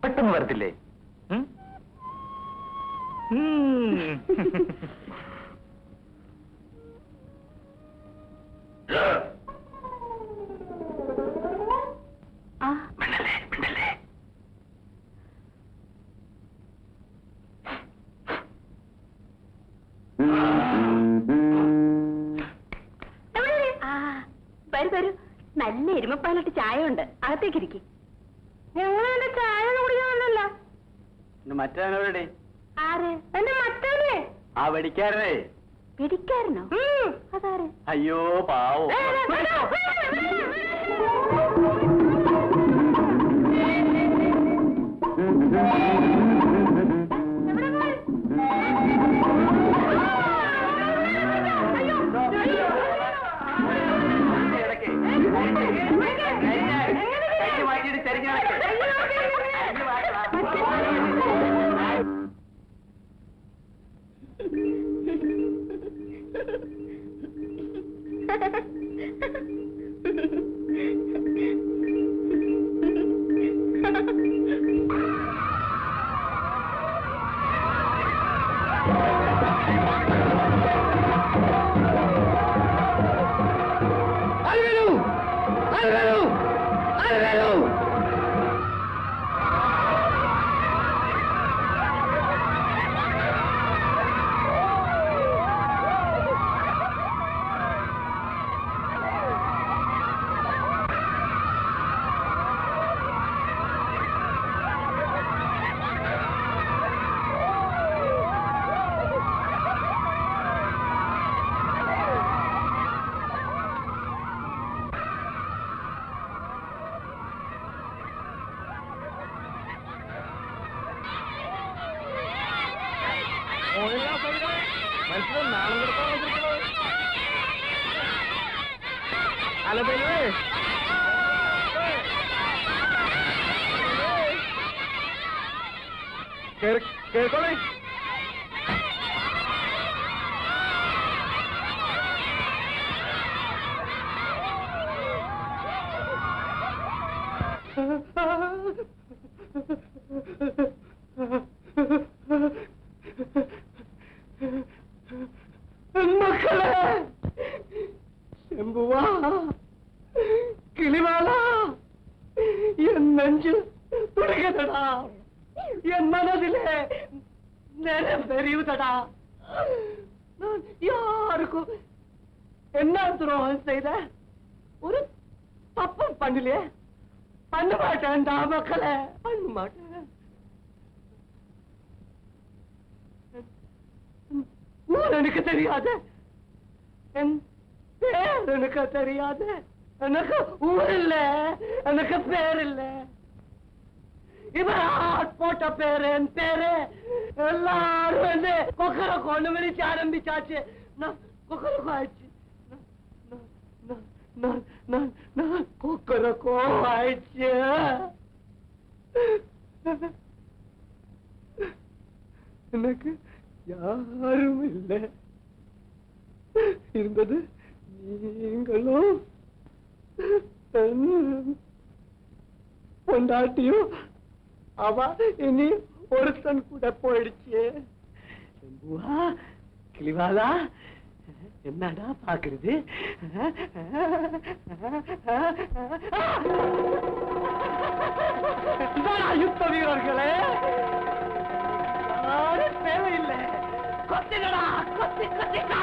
പെട്ടെന്ന് വരത്തില്ലേ? വരൂ നല്ല എരുമപ്പാലിട്ട് ചായ ഉണ്ട്, അകത്തേക്ക് ഇരിക്കും. ഞങ്ങൾ ചായ കുടിക്കാനല്ല. മറ്റവനോടെ ആര്? എന്റെ മറ്റവനെ. ആ വെടിക്കാരനെ. പിടിക്കാരനോ? അതാര്? അയ്യോ പാവോ. കേൾക്കോളേ. മക്കളെ, ശംഭുവാ, കിളിവാള, എൻ നെഞ്ച് തുടിക്കതടാ, എൻ മനസ്സിലെ നിരവെറിയുതടാ. நான் யாருக்கும் என்ன துரோகம் செய்த? ஒரு தப்பும் பண்ணலையே. பண்ண மாட்டேன்டா மக்களே, பண்ண மாட்டேன். ஊர் எனக்கு தெரியாது, என் பேர் எனக்கு தெரியாது, எனக்கு ஊர் இல்ல, எனக்கு பேர் இல்ல. இவன் போட்ட பேரு என் பேரு. எல்லாரும் வந்து கொக்கரை கொண்டு விரிச்சு ஆரம்பிச்சாச்சு. நான் கொக்கரக்கோ ஆயிடுச்சு. நான் கொக்கரக்கோ ஆயிடுச்சு. எனக்கு யாரும் இல்லை, இருந்தது நீங்களும் பொண்டாட்டியும். அவ இனி ஒருத்தன் கூட போயிடுச்சு. செம்புவா, கிளிவாலா, என்னடா பாக்குறது? யுத்த வீரர்களே, யாரும் தேவையில்லை. கொத்திடா, கொத்தி கொத்திடா.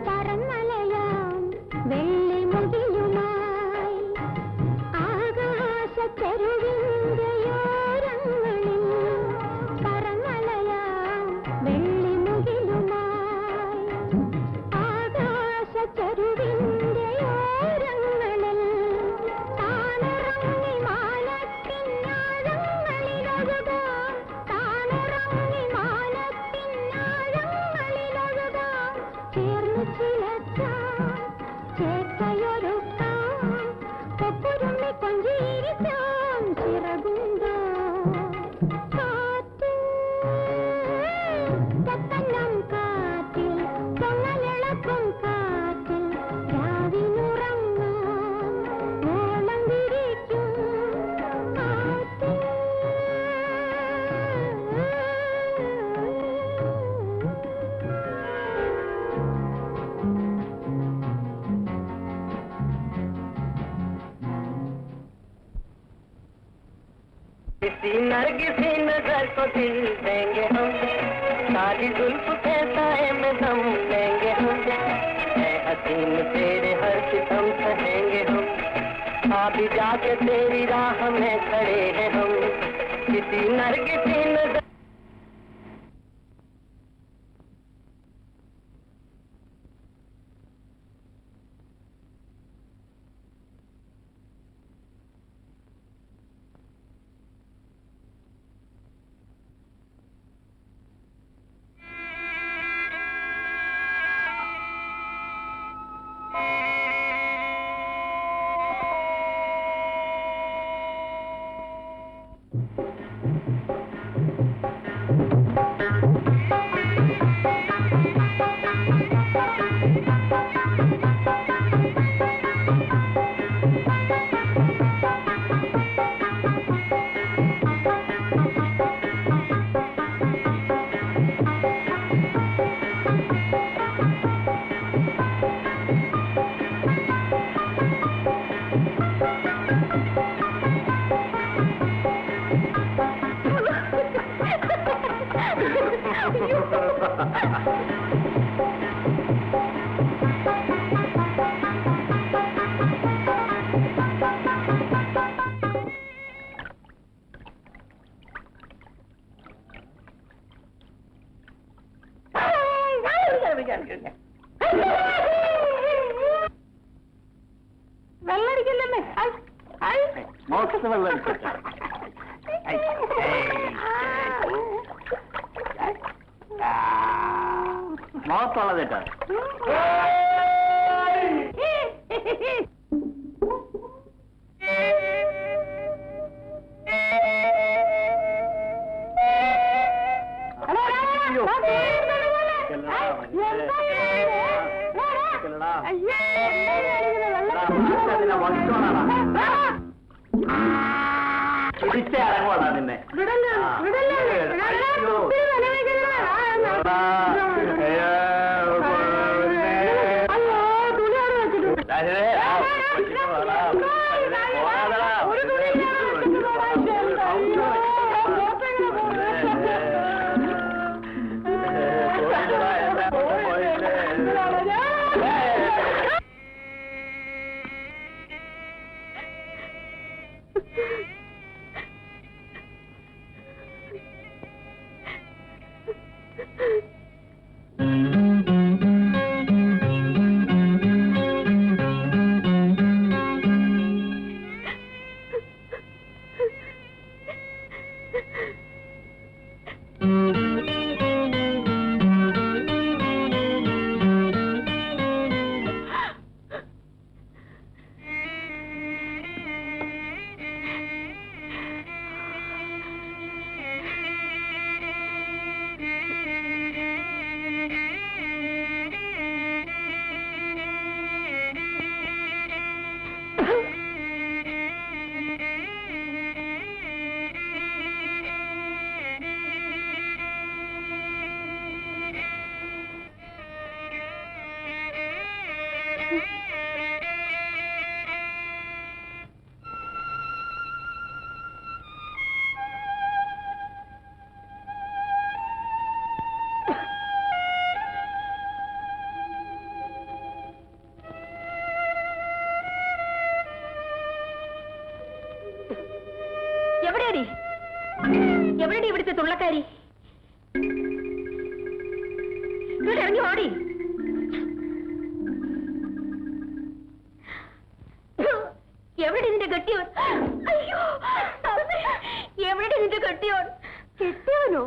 പരന്മലയ किसी नरगिसी नजर को दिल देंगे हम, सारी जुल्फ के साए में दम लेंगे हम, हसीन तेरे हर सितम सहेंगे हम, अभी जाके तेरी राह में खड़े हैं हम, किसी नरगिसी नजर। എവിടെടി ഇവിടുത്തെ തുള്ളക്കാരി? ഇവിടെ ഇറങ്ങി ഓടി. എവിടെ നിന്റെ കെട്ടിയോൻ? അയ്യോ, എവിടെ നിന്റെ കെട്ടിയോൻ? കെട്ടിയോനോ?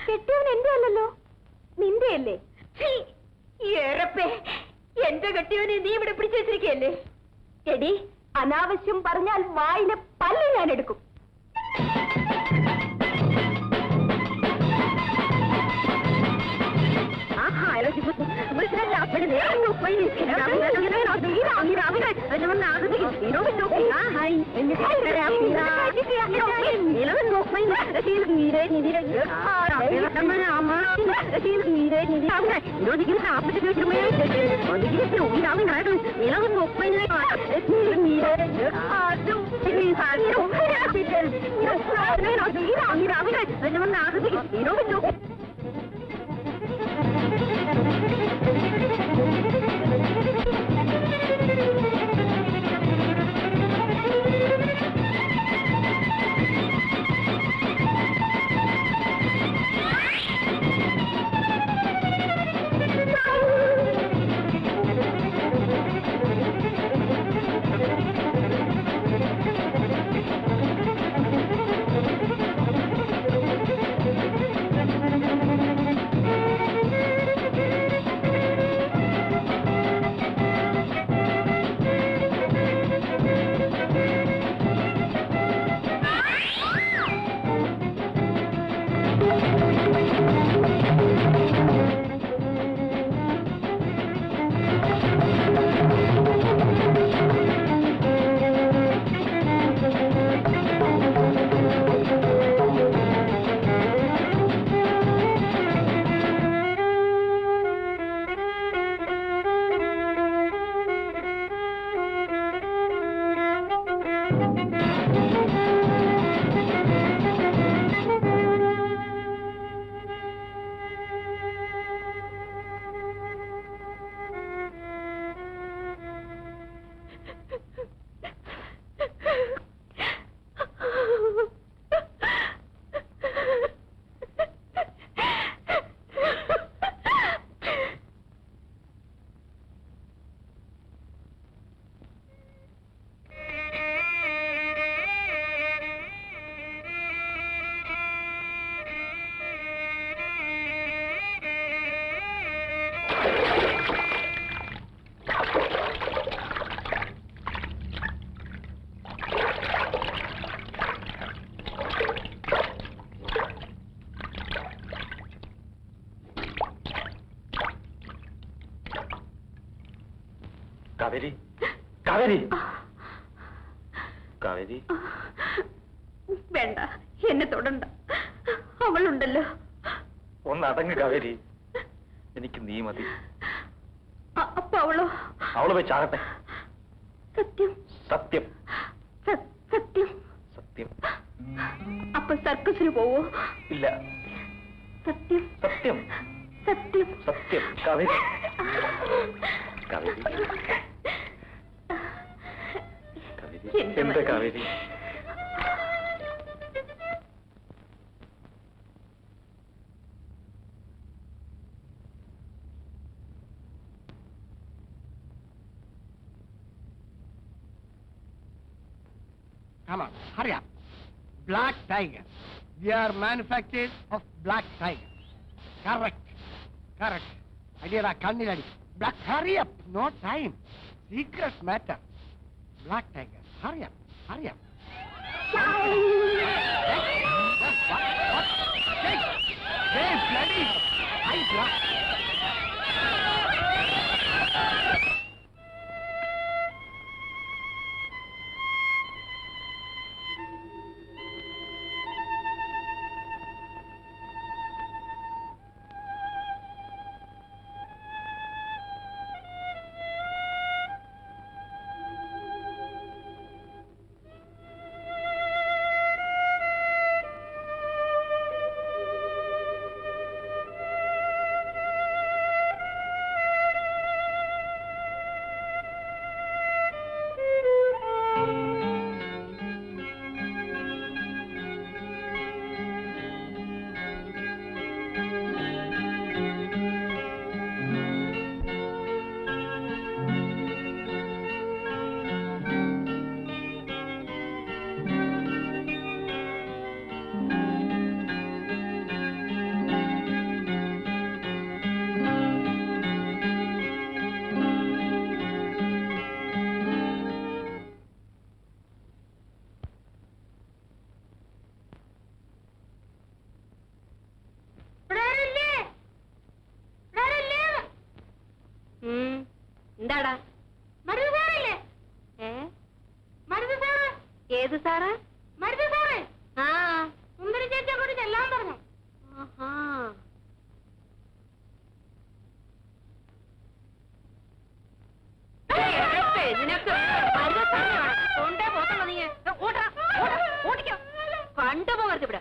കെട്ടിയോൻ എന്റെ അല്ലല്ലോ, നിന്റെ അല്ലേ? ഏറെ ദൈവമേ, എന്റെ കെട്ടിയവനെ നീ ഇവിടെ പിടിച്ചു വെച്ചിരിക്കയല്ലേ? എടി, അനാവശ്യം പറഞ്ഞാൽ വായിലെ പല്ല് ഞാൻ എടുക്കും. കാവേരി, കാവേരി, കാവേരി. വേണ്ട, എന്നെ തൊടണ്ട. അവളുണ്ടല്ലോ. ഒന്ന് അടങ്ങ് കാവേരി, എനിക്ക് നീ മതി. അപ്പൊ അവളോ? അവള് പോയി ചാകട്ടെ. സത്യം, സത്യം, സത്യം, സത്യം. അപ്പൊ സർക്കസിന് പോവോ? ഇല്ല. സത്യം, സത്യം, സത്യം, സത്യം. കാവേരി, കാവേരി, എന്താ Kaveri? Come on, hurry up. Black Tiger. We are manufacturers of Black Tiger. Correct. Correct. Idea kanniladi. Black, hurry up. No time. Secret matter. Black Tiger. Hurry up. Hurry up. What? Hey, bloody. I black. എന്താടാ? മരുത് സാറല്ലേ? മരുത് sir? ഏത് sir? മരുത് sir. ആ, സുന്ദരി ചേച്ചിയെ കൂടി ചെല്ലാൻ പറഞ്ഞു. ആഹാ. കണ്ടുപോകരുത് ഇവിടെ.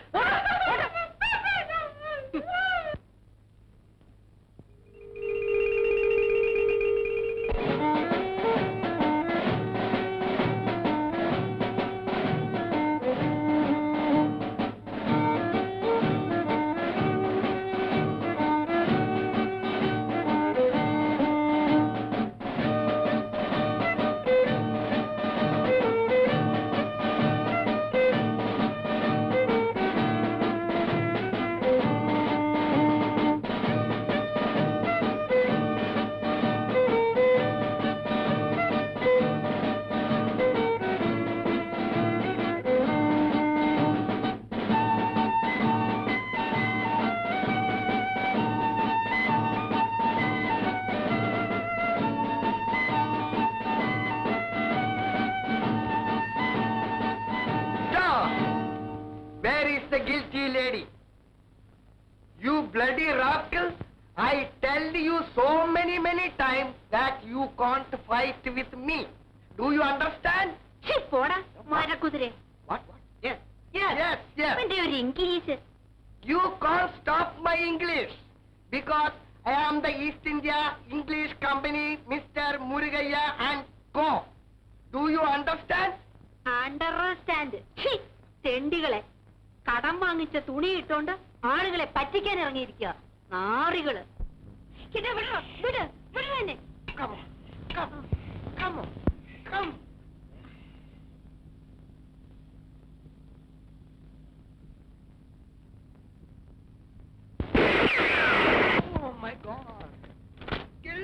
Where is the guilty lady? You bloody rascal! I tell you so many times that you can't fight with me. Do you understand? പോടാ മരക്കുതിരെ. What? Yes. എന്റെ ഒരു English. You can't stop my English because I am the East India English Company, Mr. Murugaya and Co. Do you understand? Understand. തെണ്ടികളെ, കടം വാങ്ങിച്ച തുണി ഇട്ടോണ്ട് ആളുകളെ പറ്റിക്കാൻ ഇറങ്ങിയിരിക്കുക നാറികള്. വിട് എന്നെ. Come on. Oh my God! Kill!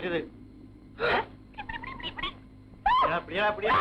அருது அப்படியா அப்படியா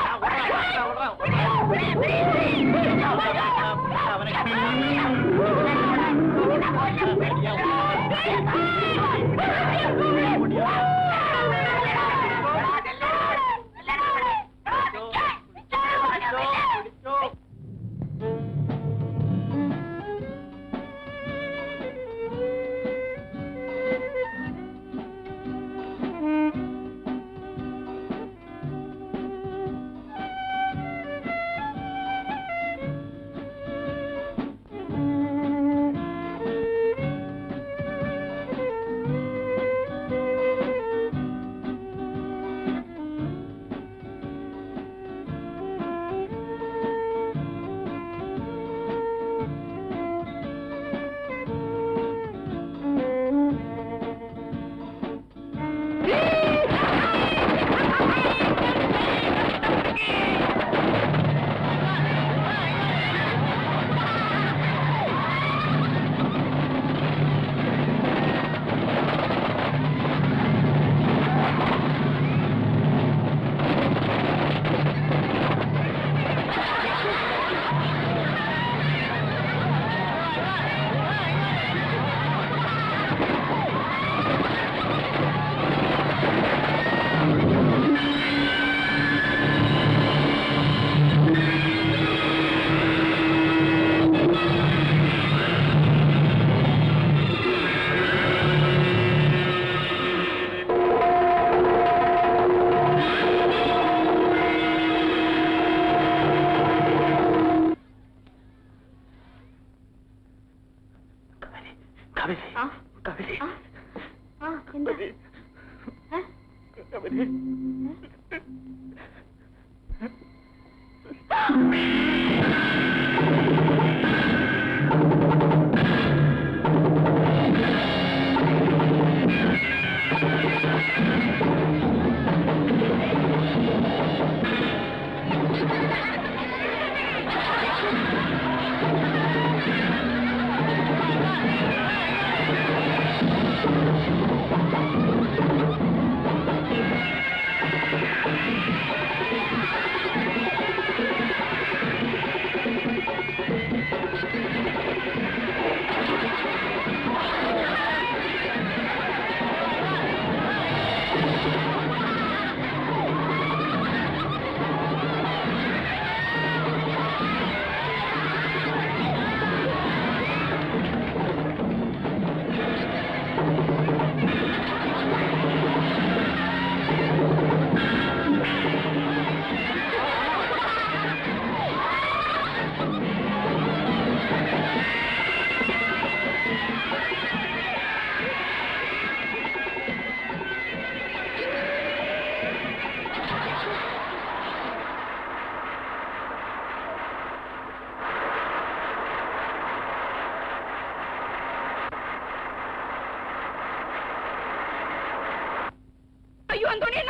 ஐயோ அந்தோணி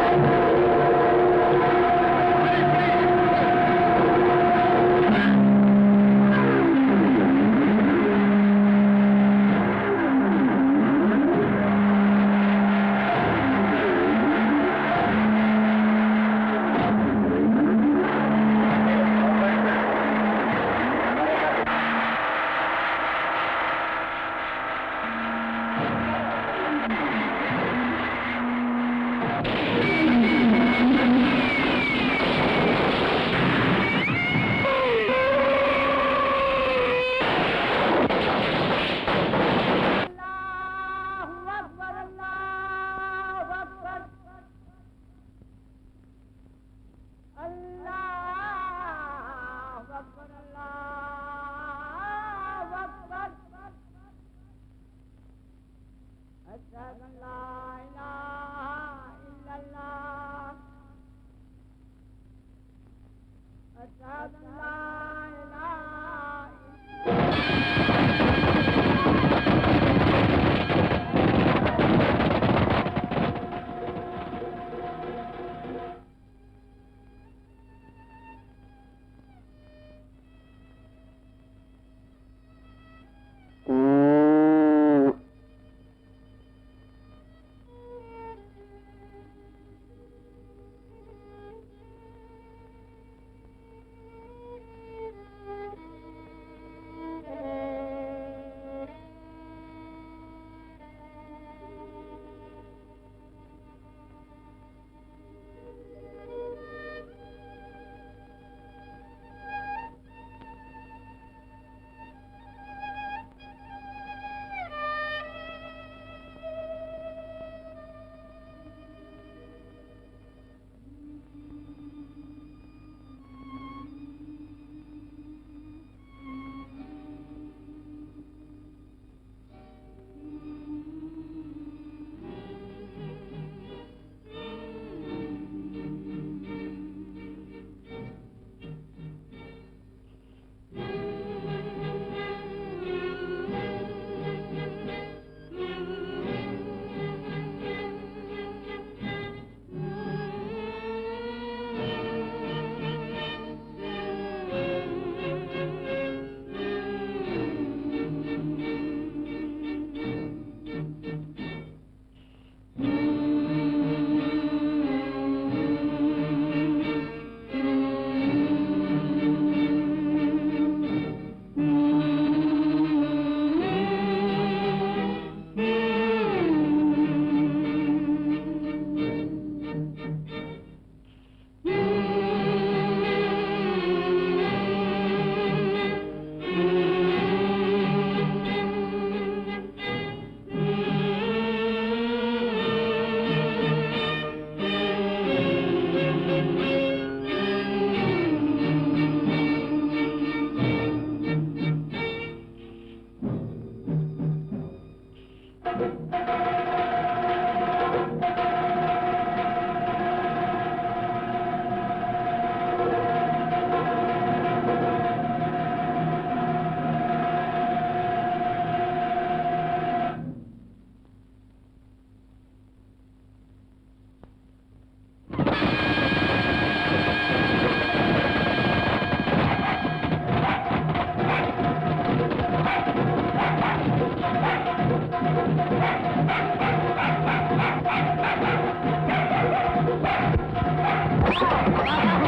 Thank you. ആ